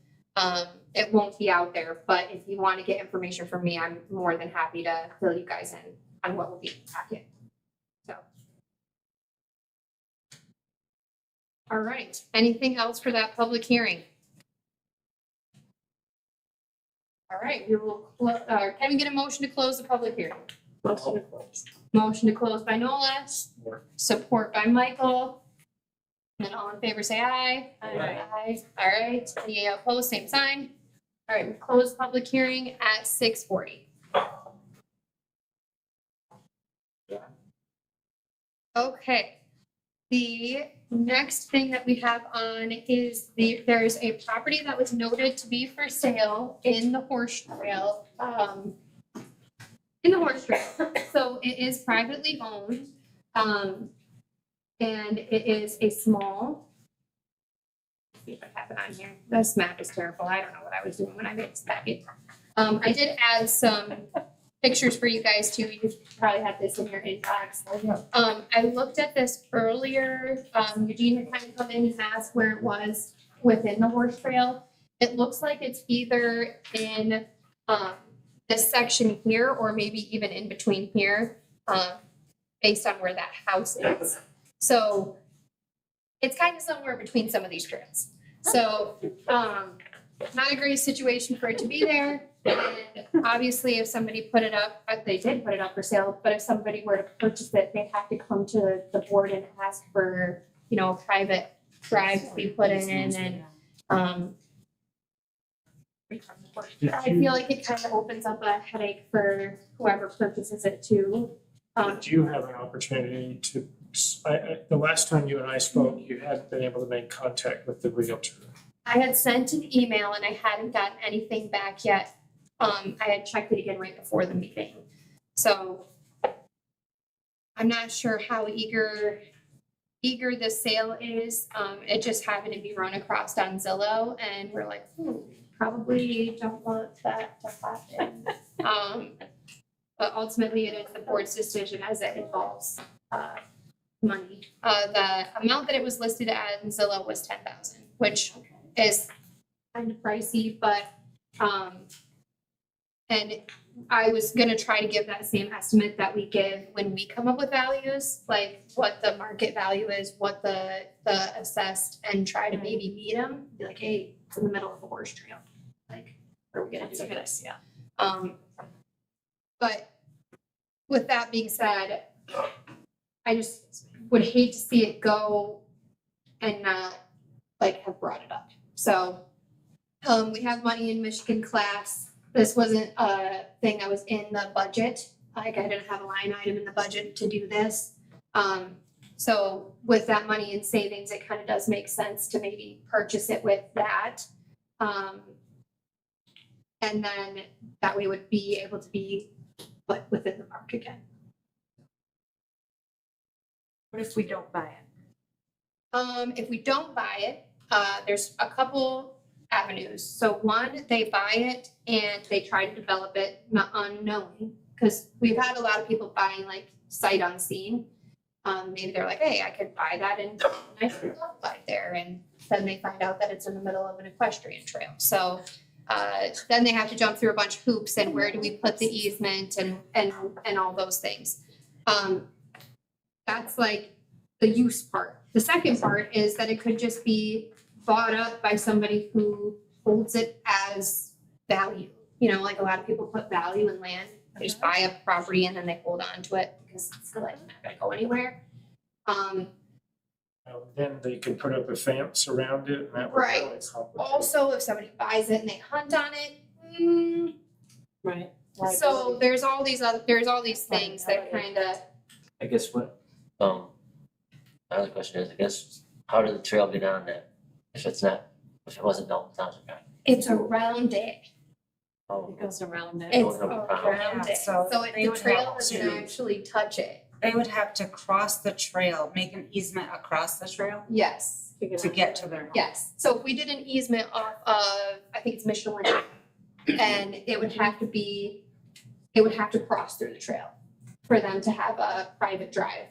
it won't be out there. But if you want to get information from me, I'm more than happy to fill you guys in on what will be in the packet. So, All right, anything else for that public hearing? All right, we will, can we get a motion to close the public hearing? Motion to close. Motion to close by Nola, support by Michael. And then all in favor, say aye. Aye. All right, any opposed, same sign. All right, we close public hearing at 6:40. Okay, the next thing that we have on is there's a property that was noted to be for sale in the horse trail, So it is privately owned, and it is a small. Let's see if I have it on here. This map is terrible. I don't know what I was doing when I made this packet. I did add some pictures for you guys too. You probably have this in your inbox. I looked at this earlier. Eugene had kind of come in and asked where it was within the horse trail. It looks like it's either in this section here or maybe even in between here, based on where that house is. So it's kind of somewhere between some of these trails. So not a great situation for it to be there. And obviously, if somebody put it up, they did put it up for sale, but if somebody were to purchase it, they'd have to come to the board and ask for, a private drive to be put in and, I feel like it kind of opens up a headache for whoever purchases it too. Did you have an opportunity to, the last time you and I spoke, you hadn't been able to make contact with the realtor. I had sent an email and I hadn't gotten anything back yet. I had checked it again right before the meeting. So I'm not sure how eager the sale is. It just happened to be run across on Zillow and we're like, probably don't want that to happen. But ultimately it is the board's decision as it involves money. The amount that it was listed at in Zillow was 10,000, which is kind of pricey, but and I was gonna try to give that same estimate that we give when we come up with values, like what the market value is, what the assessed, and try to maybe meet them. Be like, hey, it's in the middle of a horse trail. Like, what are we gonna do? That's a good idea. But with that being said, I just would hate to see it go and not have brought it up. So we have money in Michigan class. This wasn't a thing that was in the budget. I didn't have a line item in the budget to do this. So with that money in savings, it kind of does make sense to maybe purchase it with that. And then that way would be able to be put within the park again. What if we don't buy it? If we don't buy it, there's a couple avenues. So one, they buy it and they try to develop it not unknowing, because we've had a lot of people buying sight unseen. Maybe they're like, hey, I could buy that and nice right there, and then they find out that it's in the middle of an equestrian trail. So then they have to jump through a bunch of hoops and where do we put the easement and all those things. That's the use part. The second part is that it could just be bought up by somebody who holds it as value. A lot of people put value in land. They just buy a property and then they hold on to it because it's not gonna go anywhere. Then they could put up a fence around it and that would Right. really complicate. Also, if somebody buys it and they hunt on it, Right. so there's all these things that kind of. I guess what, my other question is, I guess, how did the trail get on there? If it wasn't Dalton Township? It's around it. Oh, It goes around it. It's Goes around. around it. So So they the would trail have doesn't to- actually touch it. They would have to cross the trail, make an easement across the trail Yes. to get to their home. Yes. So if we did an easement off of, I think it's Michelin, and it would have to cross through the trail for them to have a private drive.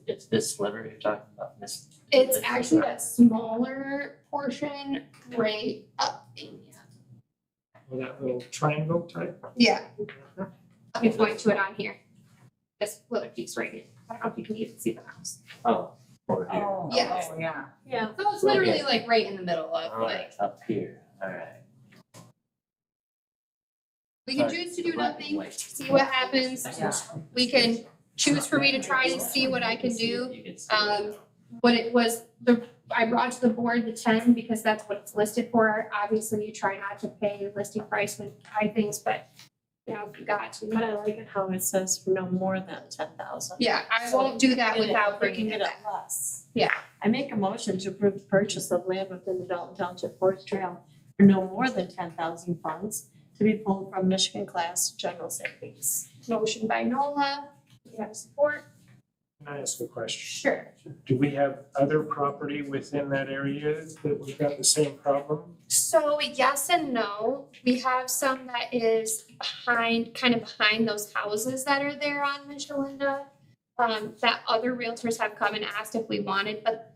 it's this sliver you're talking about, this. It's actually that smaller portion right up in here. Well, that little triangle type. Yeah. Let me point to it on here. This little piece right here. I don't know if you can even see the mouse. Oh, Over here. Oh, Yes. oh, yeah. Yeah. So it's literally like right in the middle of Alright, like, up here, alright. we can Sorry, choose to do black and nothing, white. see what happens. Yeah. We can choose for me to try and see what I can do. You can see it. What it was, I brought to the board the 10 because that's what it's listed for. Obviously, you try not to pay listing price when you buy things, but you know, if you got to. But I like it how it says for no more than 10,000. Yeah, I won't do that without We can bringing get it it back. less. Yeah. I make a motion to approve the purchase of land within the Dalton Township Forest Trail for no more than 10,000 funds to be pulled from Michigan Class General Savings. Motion by Nola, do you have support? Can I ask a question? Sure. Do we have other property within that area that we've got the same problem? So yes and no. We have some that is kind of behind those houses that are there on Michelinda. That other realtors have come and asked if we wanted, but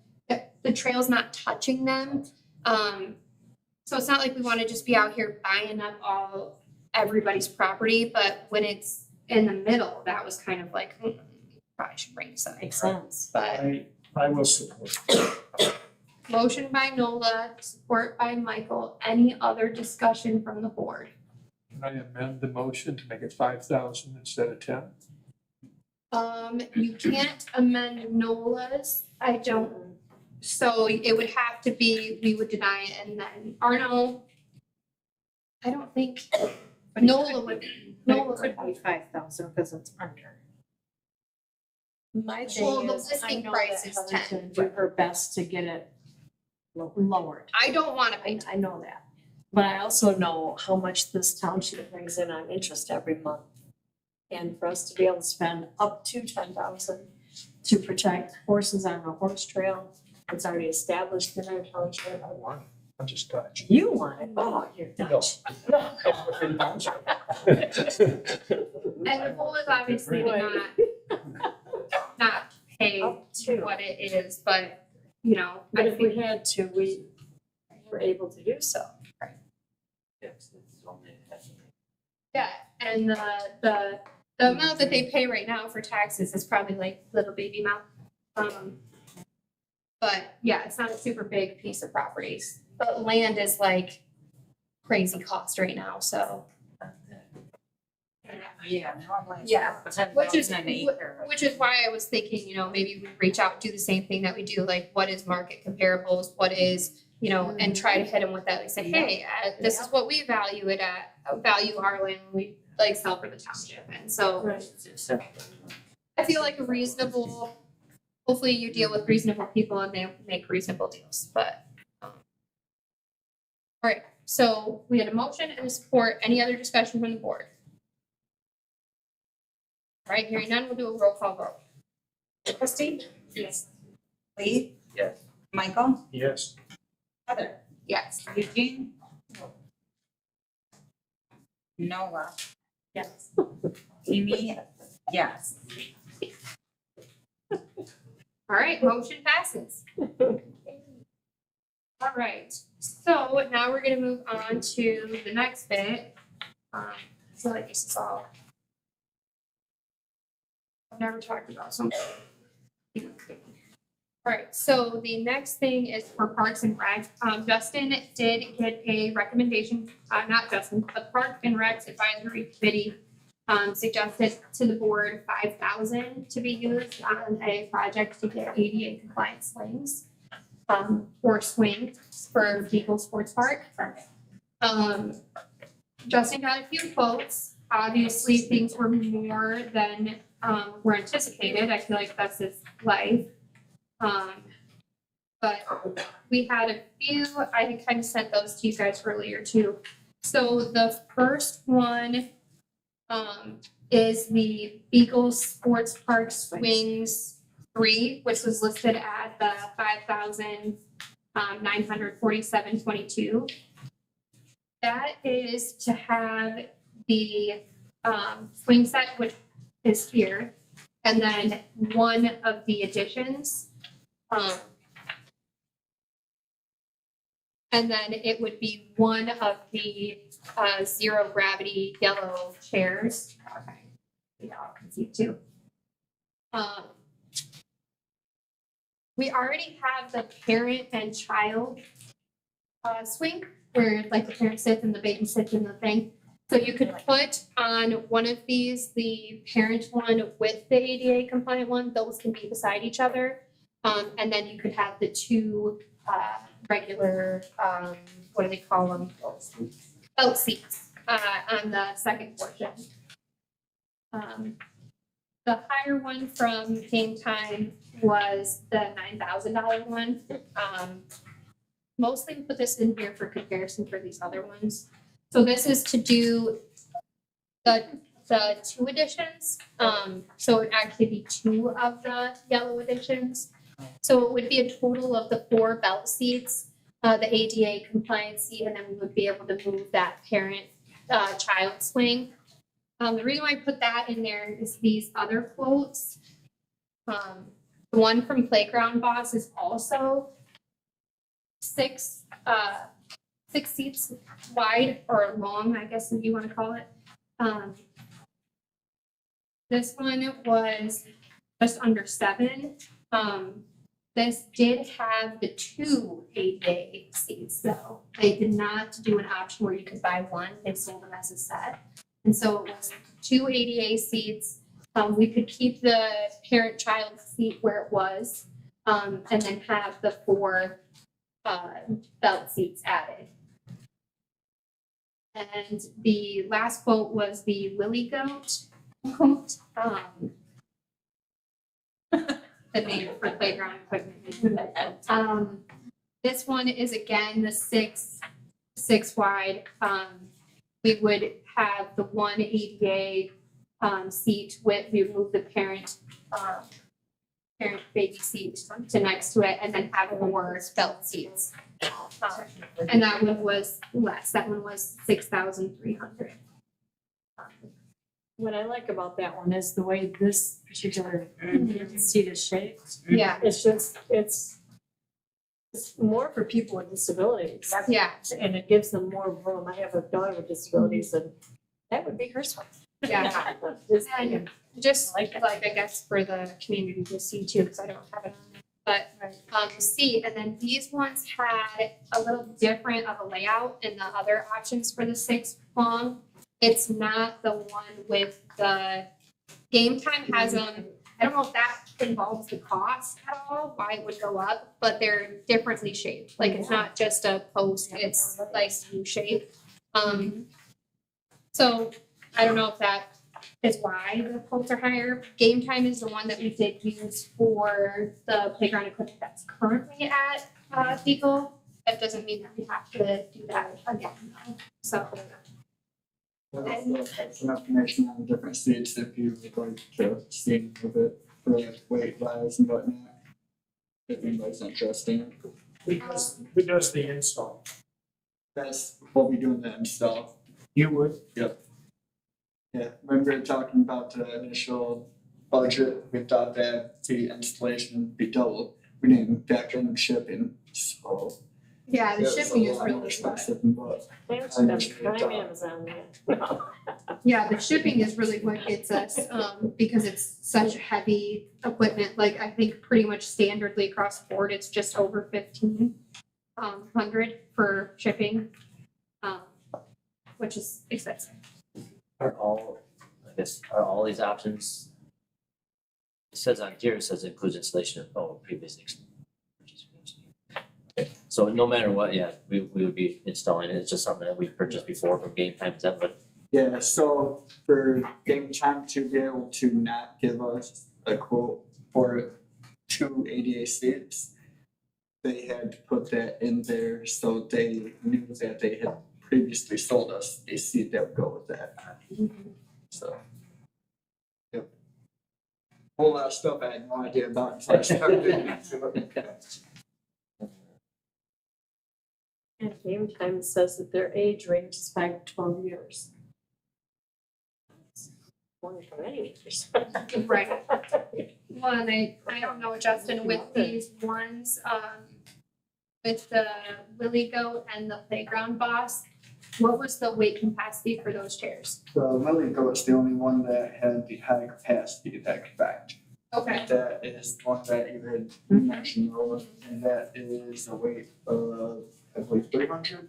the trail's not touching them. So it's not like we wanna just be out here buying up everybody's property, but when it's in the middle, that was kind of like, probably should bring this up. Makes sense. But I will support. motion by Nola, support by Michael. Any other discussion from the board? Can I amend the motion to make it 5,000 instead of 10? You can't amend Nola's, I don't, so it would have to be, we would deny it and then, or no. I don't think, Nola would, Nola But it would. could be 5,000 because it's under. My Well, thing the is, I listing know price that is Helen's 10. gonna do her best to get it lowered. I don't wanna pay I know that. But I also know how much this township brings in on interest every month. And for us to be able to spend up to 10,000 to protect horses on a horse trail, it's already established in our township. I want it. I'm just Dutch. You want it, oh, you're Dutch. And the goal is obviously to not pay Up to. what it is, but, you know, But I if we think, had to, we were able to do so. Yes, it's only yeah, and the amount that they pay right now for taxes is probably like little baby amount. But yeah, it's not a super big piece of properties, but land is like crazy cost right now, so. Yeah, normally. Yeah, Ten Which is, thousand an acre. which is why I was thinking, you know, maybe we reach out, do the same thing that we do, like what is market comparables, what is, you know, and try to hit them with that, like say, hey, this is what we value it at, value our land, we like sell for the township, and so. I feel like a reasonable, hopefully you deal with reasonable people and they make reasonable deals, but. Alright, so we had a motion and a support, any other discussion from the board? Alright, hearing none, we'll do a roll call vote. Christie? Yes. Lee? Yes. Michael? Yes. Heather? Yes. Eugene? Nola? Yes. Amy? Yes. Alright, motion passes. Alright, so now we're gonna move on to the next bit. I feel like this is all. I've never talked about something. Alright, so the next thing is for Parks and Rec. Justin did get a recommendation, not Justin, but Park and Rec's Advisory Committee suggested to the board 5,000 to be used on a project to get ADA compliant swings. Or swings for Beagle Sports Park. Justin got a few quotes. Obviously, things were more than were anticipated. I feel like that's his life. But we had a few, I kind of sent those to you guys earlier too. So the first one is the Beagle Sports Park Swings 3, which was listed at the 5,947.22. That is to have the swing set, which is here, and then one of the additions. And then it would be one of the zero gravity yellow chairs. Okay, y'all can see it too. We already have the parent and child swing, where like the parent sits and the baby sits in the thing. So you could put on one of these, the parent one with the ADA compliant one, those can be beside each other. And then you could have the two regular, what do they call them? Belt seats on the second portion. The higher one from Game Time was the $9,000 one. Mostly we put this in here for comparison for these other ones. So this is to do the two editions. So it would actually be two of the yellow editions. So it would be a total of the 4 belt seats, the ADA compliant seat, and then we would be able to move that parent child swing. The reason why I put that in there is these other quotes. The one from Playground Boss is also 6 seats wide or long, I guess if you want to call it. This one was just under 7. This did have the 2 ADA seats though. They did not do an option where you could buy one. They sold them as a set. And so it was 2 ADA seats. We could keep the parent-child seat where it was, and then have the 4 belt seats added. And the last quote was the Willie Goat quote. The name for playground equipment. This one is again the 6 wide. We would have the 1 ADA seat with, we would move the parent baby seat to next to it, and then have 4 belt seats. And that one was less. That one was $6,300. What I like about that one is the way this particular seat is shaped. Yeah, It's just, it's more for people with disabilities. yeah, And it gives them more room. I have a daughter with disabilities and that would be her spot. yeah. And just like I guess for the community to see too, because I don't have it on there. But see, and then these ones had a little different of a layout in the other options for the 6 long. It's not the one with the Game Time has I don't know if that involves the cost at all, why it would go up, but they're differently shaped. Like it's not just a post, it's like U-shaped. So I don't know if that is why the quotes are higher. Game Time is the one that we did use for the playground equipment that's currently at Beagle. That doesn't mean that we have to do that again, though. So. Some information on the different seats if you would like to see any of it for like weight wise and whatnot. If anybody's interested. Who does the install? That's what we do in the install. You would? Yeah, when we were talking about the initial budget, we thought that the installation would be double. We didn't factor in shipping, so. Yeah, the it's shipping a is lot really more good. expensive than what. Yeah, the shipping is really what gets us, because it's such heavy equipment. Like I think pretty much standardly across the board, it's just over 1,500 for shipping, which is expensive. Are all these options? It says on here, it says includes installation of previous okay. So no matter what, yeah, we would be installing it. It's just something that we purchased before from Game Time, is that what? Yeah, so for Game Time to be able to not give us a quote for 2 ADA seats, they had to put that in there so they knew that they had previously sold us a seat that would go with that. So. Yep. Whole lot of stuff I had no idea about until I started getting into it. And Game Time says that their age range is 5 to 12 years. Only for many years. Right. Well, and I don't know, Justin, with these ones, with the Willie Goat and the Playground Boss, what was the weight capacity for those chairs? So Lily Goat's the only one that had the high capacity that could back. Okay. That is the one that you had mentioned, Lola, and that is a weight of, I believe, 300.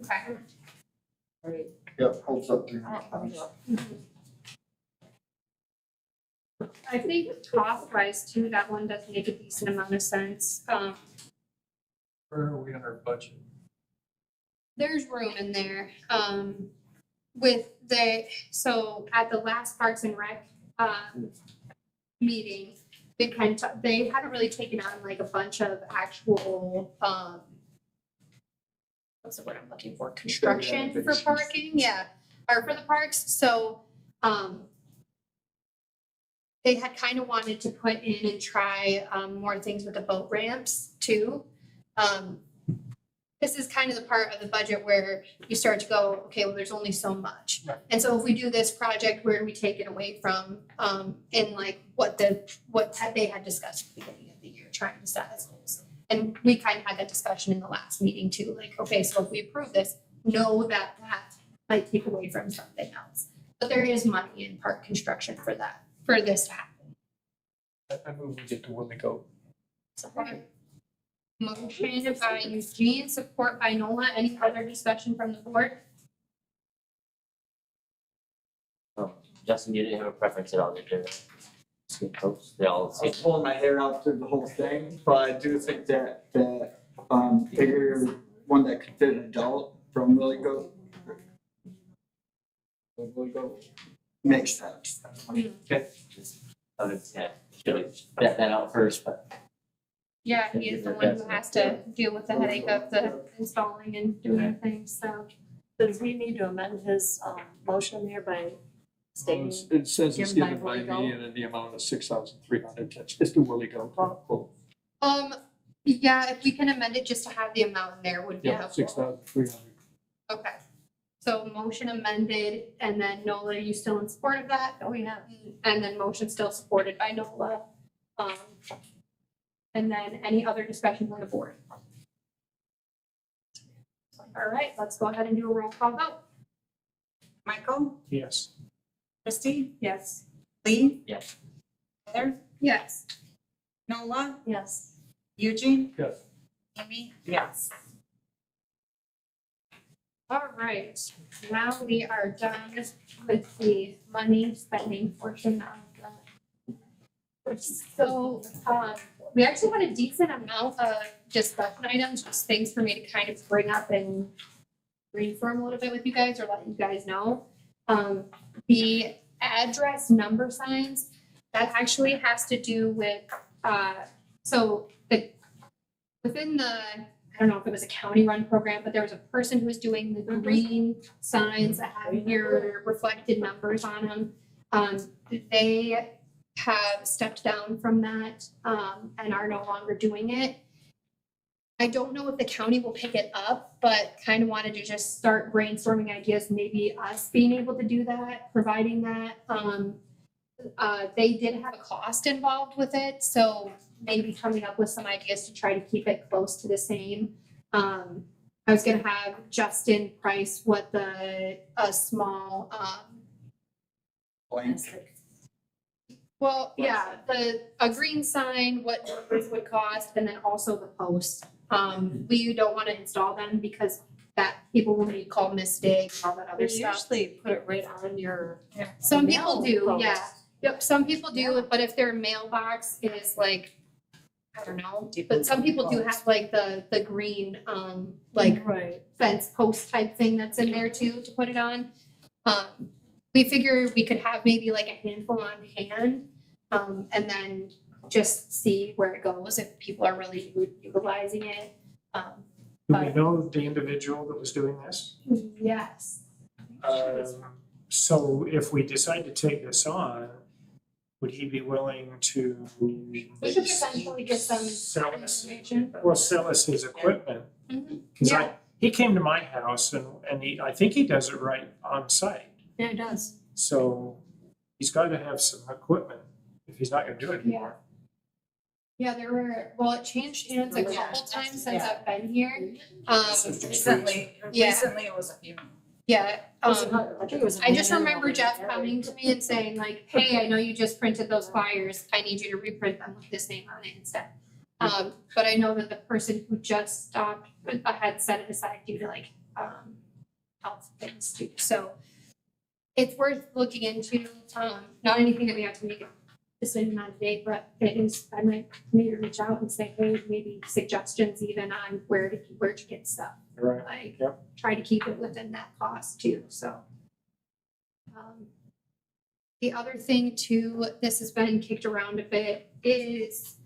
Okay. Yep, holds up 300 pounds. I think cost wise too, that one does make a decent amount of sense. Where are we on our budget? There's room in there, with so at the last Parks and Rec, meeting, they haven't really taken on like a bunch of actual, what's the word I'm looking for, construction for renovations. parking, yeah, or for the parks, so, they had kind of wanted to put in and try, more things with the boat ramps too. This is kind of the part of the budget where you start to go, okay, well, there's only so much. Right. And so if we do this project, where do we take it away from, in like what they had discussed at the beginning of the year, trying to set as goals. And we kind of had that discussion in the last meeting too, like, okay, so if we approve this, know that that might take away from something else. But there is money in park construction for that, for this to happen. I move we get the Willie Goat. Support. Motion by Eugene, support by Nola. Any other discussion from the board? Justin, you didn't have a preference at all, did you? Skin coats, they all I same. was pulling my hair out through the whole thing, but I do think that bigger one that could fit an adult from Willie Goat. Willie Goat makes sense. Okay. Yeah, should vet that out first, but Yeah, he is the one who has to deal with the headache of the installing and doing things, so. Does he need to amend his, motion here by stating? It says it's Given by given by Willie me Goat? and in the amount of 6,300. It's the Willie Goat. Yeah, if we can amend it just to have the amount in there would be Yeah, helpful. 6,300. Okay. So motion amended, and then Nola, are you still in support of that? Oh, yeah. And then motion still supported by Nola. And then any other discussion on the board? All right, let's go ahead and do a roll call vote. Michael, Yes. Christie, Yes. Lee? Yes. Heather, Yes. Nola, Yes. Eugene? Yes. Amy? Yes. All right, now we are done with the money spending portion of the. So, we actually had a decent amount of discussion items, just things for me to kind of bring up and brainstorm a little bit with you guys or let you guys know. The address number signs, that actually has to do with, within the, I don't know if it was a county-run program, but there was a person who was doing the green signs that have your reflected numbers on them. They have stepped down from that, and are no longer doing it. I don't know if the county will pick it up, but kind of wanted to just start brainstorming ideas, maybe us being able to do that, providing that. They did have a cost involved with it, so maybe coming up with some ideas to try to keep it close to the same. I was gonna have Justin price what a small, Blank. well, yeah, a green sign, what numbers would cost, and then also the posts. We don't wanna install them because that people will be called mistakes, all that other They stuff. usually put it right on your. Some people do, mail yeah. post. Yep, some people do, but if their mailbox is like, I don't know, but some people do have like the green, like Right. fence post type thing that's in there too, to put it on. We figure we could have maybe like a handful on hand, and then just see where it goes, if people are really utilizing it. Do we know the individual that was doing this? Yes. So if we decide to take this on, would he be willing to We could potentially get some sell us, information. well, sell us his equipment? Mhm. Cause Yeah. he came to my house and I think he does it right on site. Yeah, it does. So he's got to have some equipment if he's not gonna do it anymore. Yeah, it changed hands a couple times since I've been here. Recently Yeah. it was a few. Yeah, I think it was. I just remember Jeff coming to me and saying like, hey, I know you just printed those flyers, I need you to reprint them with this name on it instead. But I know that the person who just stopped, had set it aside due to like, health things too, so it's worth looking into, not anything that we have to make a decision on today, but it is, I might maybe reach out and say, hey, maybe suggestions even on where to get stuff. Right. Like, Yep. try to keep it within that cost too, so. The other thing too, this has been kicked around a bit, is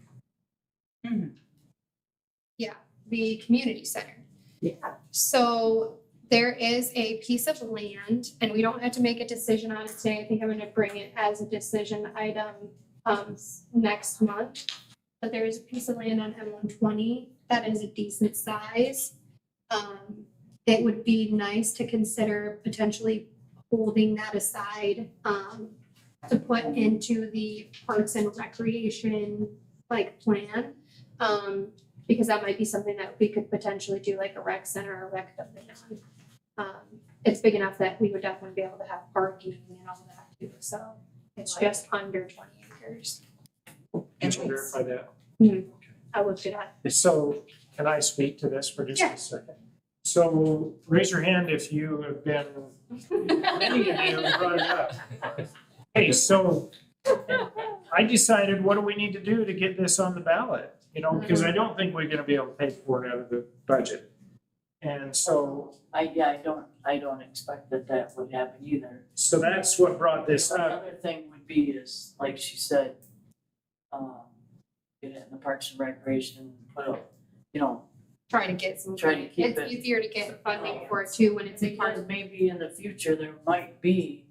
yeah, the community center. Yeah. So there is a piece of land, and we don't have to make a decision on it today. I think I'm gonna bring it as a decision item next month. But there is a piece of land on M120 that is a decent size. It would be nice to consider potentially holding that aside to put into the parks and recreation like plan. Because that might be something that we could potentially do, like a rec center or rec building on. It's big enough that we would definitely be able to have parking and all that too, so it's just under 20 acres. Did you verify that? I looked it up. So can I speak to this for just a second? So raise your hand if you have been, many of you have brought it up. Hey, so I decided, what do we need to do to get this on the ballot? You know, because I don't think we're gonna be able to pay for it out of the budget. And so, I don't expect that would happen either. so that's what brought this up. Another thing would be is, like she said, get it in the Parks and Recreation, put a, Try to get some, Try to keep it's it- easier to get funding for it too when it's in because maybe in the future there might be,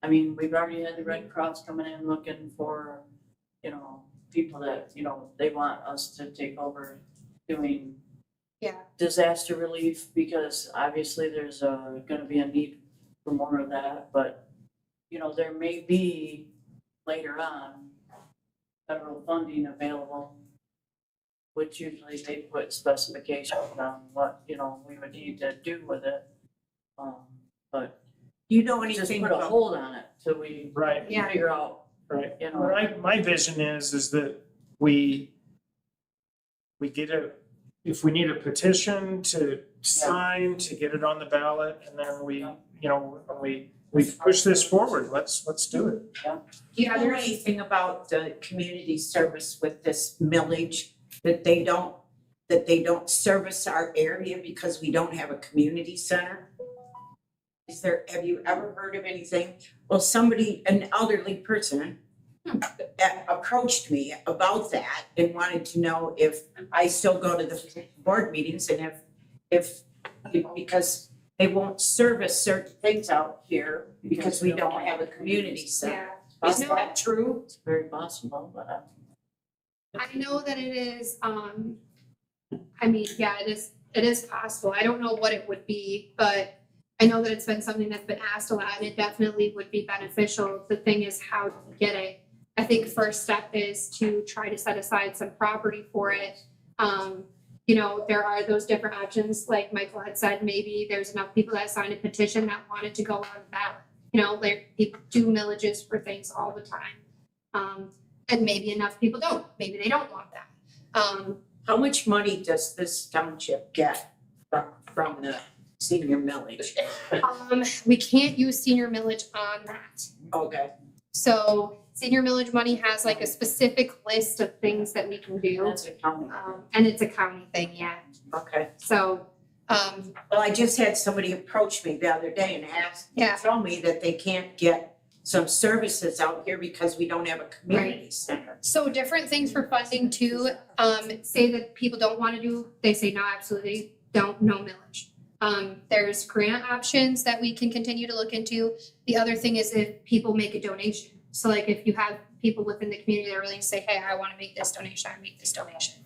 I mean, we've already had the Red Cross coming in looking for, people that, they want us to take over doing disaster relief, because obviously there's gonna be a need for more of that, but, there may be later on federal funding available, which usually they put specifications on what, we would need to do with it. But You know just anything put a about, hold on it till we Right, Yeah. figure out, right. you know. Well, my vision is that we get if we need a petition to sign to get it on the ballot, and then we push this forward, let's do it. Do you know anything about the community service with this millage, that they don't service our area because we don't have a community center? Have you ever heard of anything? Well, an elderly person approached me about that and wanted to know if I still go to the board meetings, and because they won't service certain things out here because we don't have a community center. Is that true? It's very possible, but I know that it is, it is possible. I don't know what it would be, but I know that it's been something that's been asked a lot, and it definitely would be beneficial. The thing is how to get it. I think first step is to try to set aside some property for it. There are those different options, like Michael had said, maybe there's enough people that signed a petition that wanted to go on the ballot. Like people do millages for things all the time. And maybe enough people don't, maybe they don't want that. How much money does this township get from the senior millage? We can't use senior millage on that. Okay. So senior millage money has like a specific list of things that we can do. that's a county. And it's a county thing, yeah. Okay. So, Well, I just had somebody approach me the other day and tell me that they can't get some services out here because we don't have a community center. so different things for funding too, say that people don't wanna do, they say no, absolutely don't, no millage. There's grant options that we can continue to look into. The other thing is if people make a donation. So like if you have people within the community that are willing to say, hey, I wanna make this donation, I make this donation.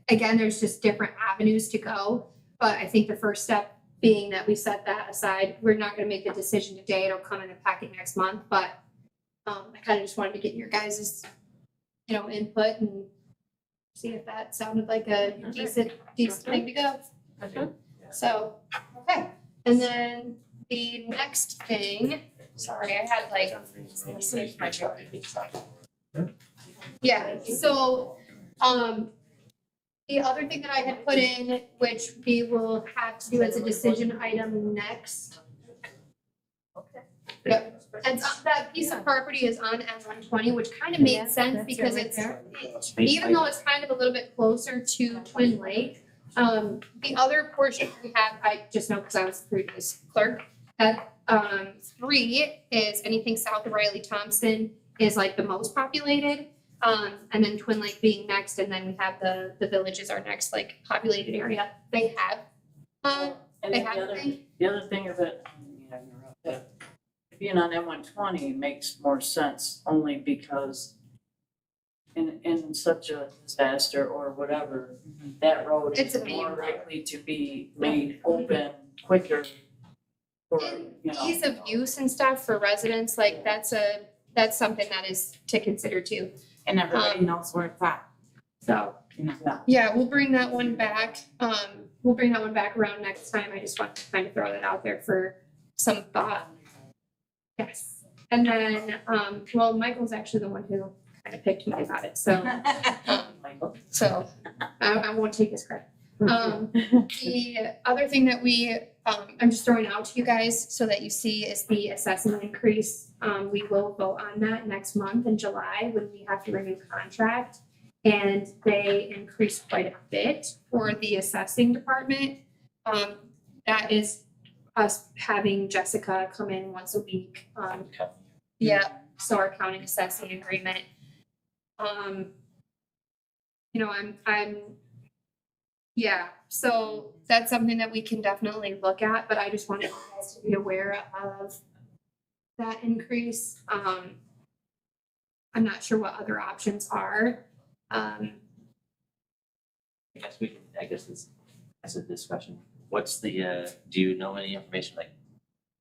Again, there's just different avenues to go, but I think the first step being that we set that aside. We're not gonna make a decision today, it'll come in a packet next month, but I kinda just wanted to get your guys' input and see if that sounded like a decent thing to go. So, okay, And then the next thing, sorry, I had like, yeah, so, the other thing that I had put in, which we will have to do as a decision item next. Yep, and that piece of property is on M120, which kind of made sense because it's, even though it's kind of a little bit closer to Twin Lake, the other portion we have, I just know because I was the previous clerk, that, 3 is anything south of Riley Thompson is like the most populated. And then Twin Lake being next, and then we have the village is our next like populated area. They have, And they then have a thing. the other thing of it, being on M120 makes more sense only because in such a disaster or whatever, that road It's is a main more road. likely to be made open quicker for, And you know. ease of use and stuff for residents, like that's something that is to consider too. And everybody knows where it's at. So, Yeah. yeah, we'll bring that one back. We'll bring that one back around next time. I just want to kind of throw that out there for some thought. Yes. And then, well, Michael's actually the one who kind of picked me about it, so, so I won't take his credit. The other thing that I'm just throwing out to you guys so that you see is the assessment increase. We will vote on that next month in July when we have to renew contract. And they increased quite a bit for the assessing department. That is us having Jessica come in once a week. Yeah, so our county assessing agreement. You know, yeah, so that's something that we can definitely look at, but I just wanted you guys to be aware of that increase. I'm not sure what other options are. I guess it's, as a discussion, what's the, do you know any information, like,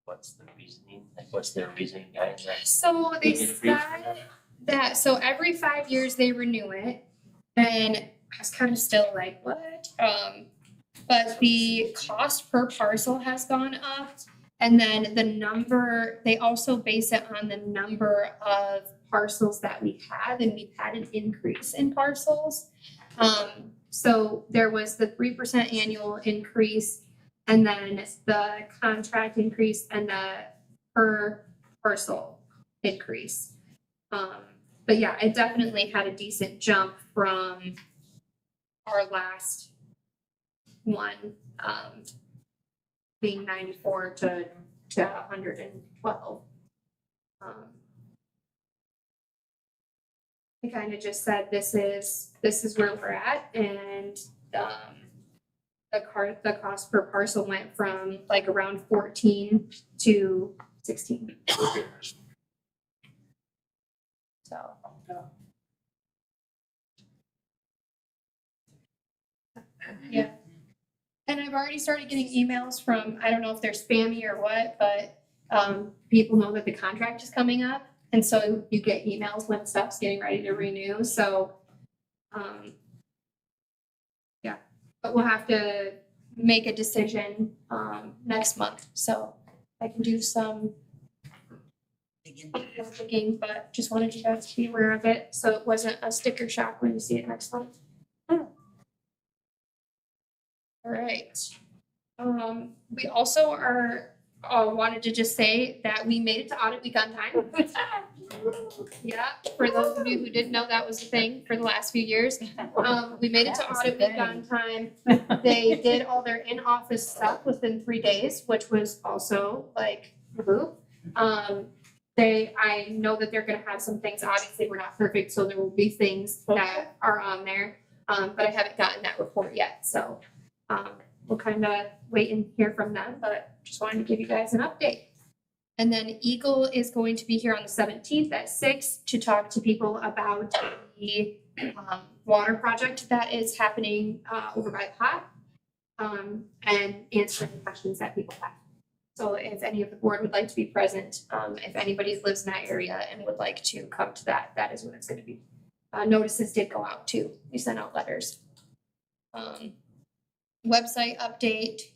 what's the reasoning, like, what's their reasoning behind that? So they Big increase? said that, so every 5 years they renew it, and I was kind of still like, what? But the cost per parcel has gone up, and then the number, they also base it on the number of parcels that we have, and we've had an increase in parcels. So there was the 3% annual increase, and then the contract increase and the per parcel increase. But yeah, it definitely had a decent jump from our last one, being 94 to 112. I kind of just said, this is where we're at, and the cost per parcel went from like around 14 to 16. So. Yeah. And I've already started getting emails from, I don't know if they're spammy or what, but people know that the contract is coming up. And so you get emails when stuff's getting ready to renew, so, yeah. But we'll have to make a decision, next month, so I can do some thinking, but just wanted you guys to be aware of it, so it wasn't a sticker shock when you see it next month. All right. We also wanted to just say that we made it to audit week on time. Yeah, for those of you who didn't know that was a thing for the last few years. We made it to audit week on time. They did all their in-office stuff within 3 days, which was also like, woohoo. I know that they're gonna have some things, obviously, we're not perfect, so there will be things that are on there. But I haven't gotten that report yet, so we'll kind of wait and hear from them, but just wanted to give you guys an update. And then Eagle is going to be here on the 17th at 6 to talk to people about the water project that is happening over by the pot, and answer any questions that people have. So if any of the board would like to be present, if anybody lives in that area and would like to come to that, that is when it's going to be. Notices did go out too. We sent out letters. Website update.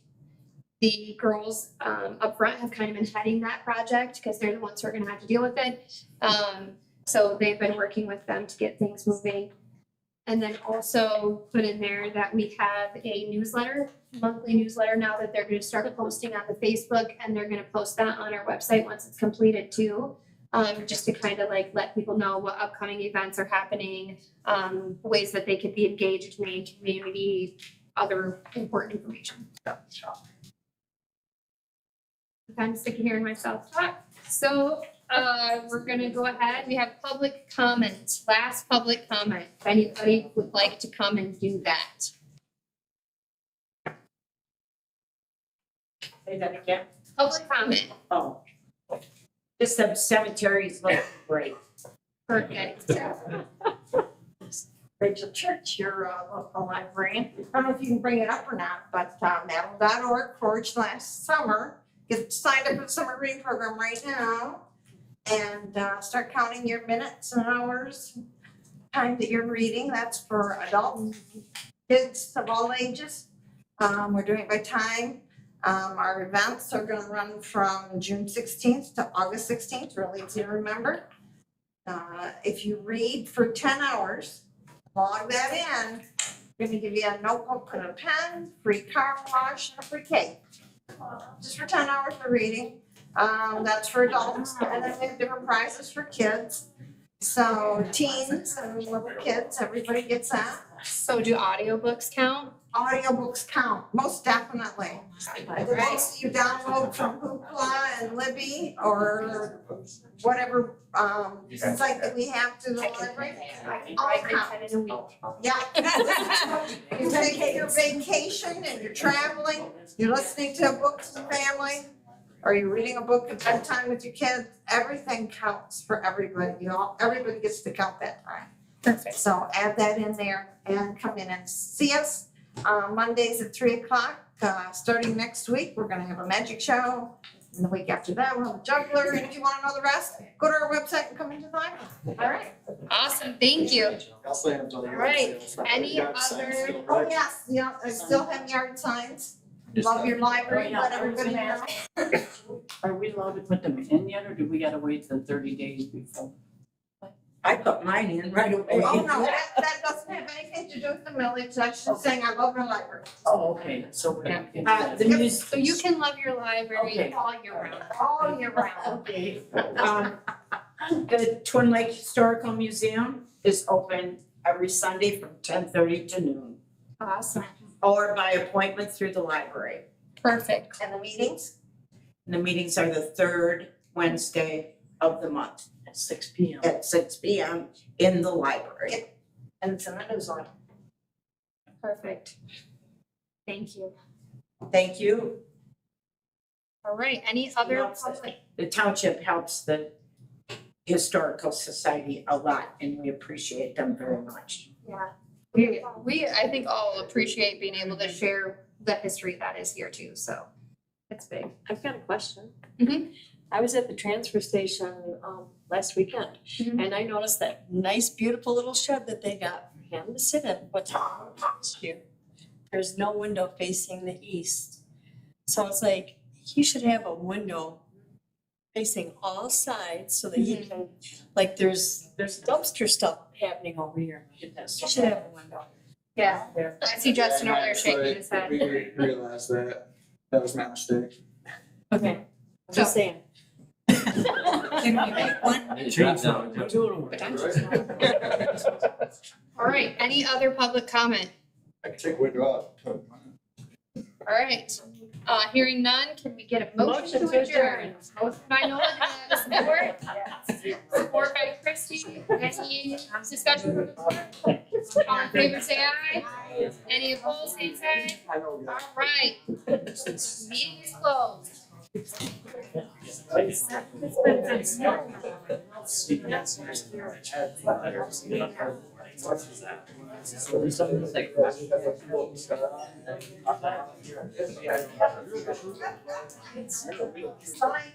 the girls up front have kind of been heading that project because they're the ones who are gonna have to deal with it. So they've been working with them to get things moving. And then also put in there that we have a newsletter, monthly newsletter now that they're gonna start posting on the Facebook, and they're gonna post that on our website once it's completed too. Just to kind of like let people know what upcoming events are happening, ways that they could be engaged in the community, other important information. I'm kind of sick of hearing myself talk. So we're gonna go ahead. We have public comment, last public comment. If anybody would like to come and do that. Say that again? Public comment, Oh. Just the cemeteries look great. perfect. Rachel Church, your local librarian. I don't know if you can bring it up or not, but Madeline.org forged last summer. Get signed up for the summer reading program right now and start counting your minutes and hours, time that you're reading. That's for adults, kids of all ages. We're doing it by time. Our events are gonna run from June 16th to August 16th, really easy to remember. If you read for 10 hours, log that in, we're gonna give you a notebook and a pen, free car wash, and a free cake. Just for 10 hours of reading. That's for adults, and then we have different prizes for kids. So teens and little kids, everybody gets that. So do audiobooks count? Audiobooks count, most definitely. The books you download from Hoopla and Libby or whatever site that we have to the library, all count. Yeah. You take your vacation and you're traveling, you're listening to a book to the family, or you're reading a book at bedtime with your kids, everything counts for everybody. Everybody gets to count that time. Perfect. So add that in there and come in and see us. Mondays at 3:00, starting next week, we're gonna have a magic show. And the week after that, we'll have a juggler, and if you wanna know the rest, go to our website and come into the library. All right. Awesome, thank you. All right. Any other- Oh, yes, yeah, I still have yard signs. Love your library, let everybody know. Are we allowed to put them in yet, or do we gotta wait the 30 days before? I put mine in right away. Oh, no, that doesn't have anything to do with the millage, that's just saying I love your library. Oh, okay, so we're not. The news, So you can love your library Okay. all year round. All year round. Okay. the Twin Lake Historical Museum is open every Sunday from 10:30 to noon, Awesome, or by appointment through the library. perfect. And the meetings? And the meetings are the third Wednesday of the month At 6 PM. at 6 p.m. in the library. And it's in the newsletter. Perfect. Thank you. Thank you. All right, any other Yes. public? The township helps the Historical Society a lot, and we appreciate them very much. Yeah. We, I think all appreciate being able to share the history that is here too, so it's big. I've got a question. Mhm. I was at the transfer station last weekend Mhm. and I noticed that nice, beautiful little shed that they got for him to sit in, but here, there's no window facing the east. So it's like, he should have a window facing all sides so that he can, like, there's dumpster stuff happening over here. He should have a window. Yeah, I see Justin over there shaking his head. We realized that was my mistake. Okay, I'm just saying. Can we make one? All right, any other public comment? I can take a window out. All right, hearing none, can we get a motion to adjourn? Motion by Nolan, support by Christie. Any discussion from the board? All in favor, say aye. Any opposed, same sign. All right, meeting is closed. Sign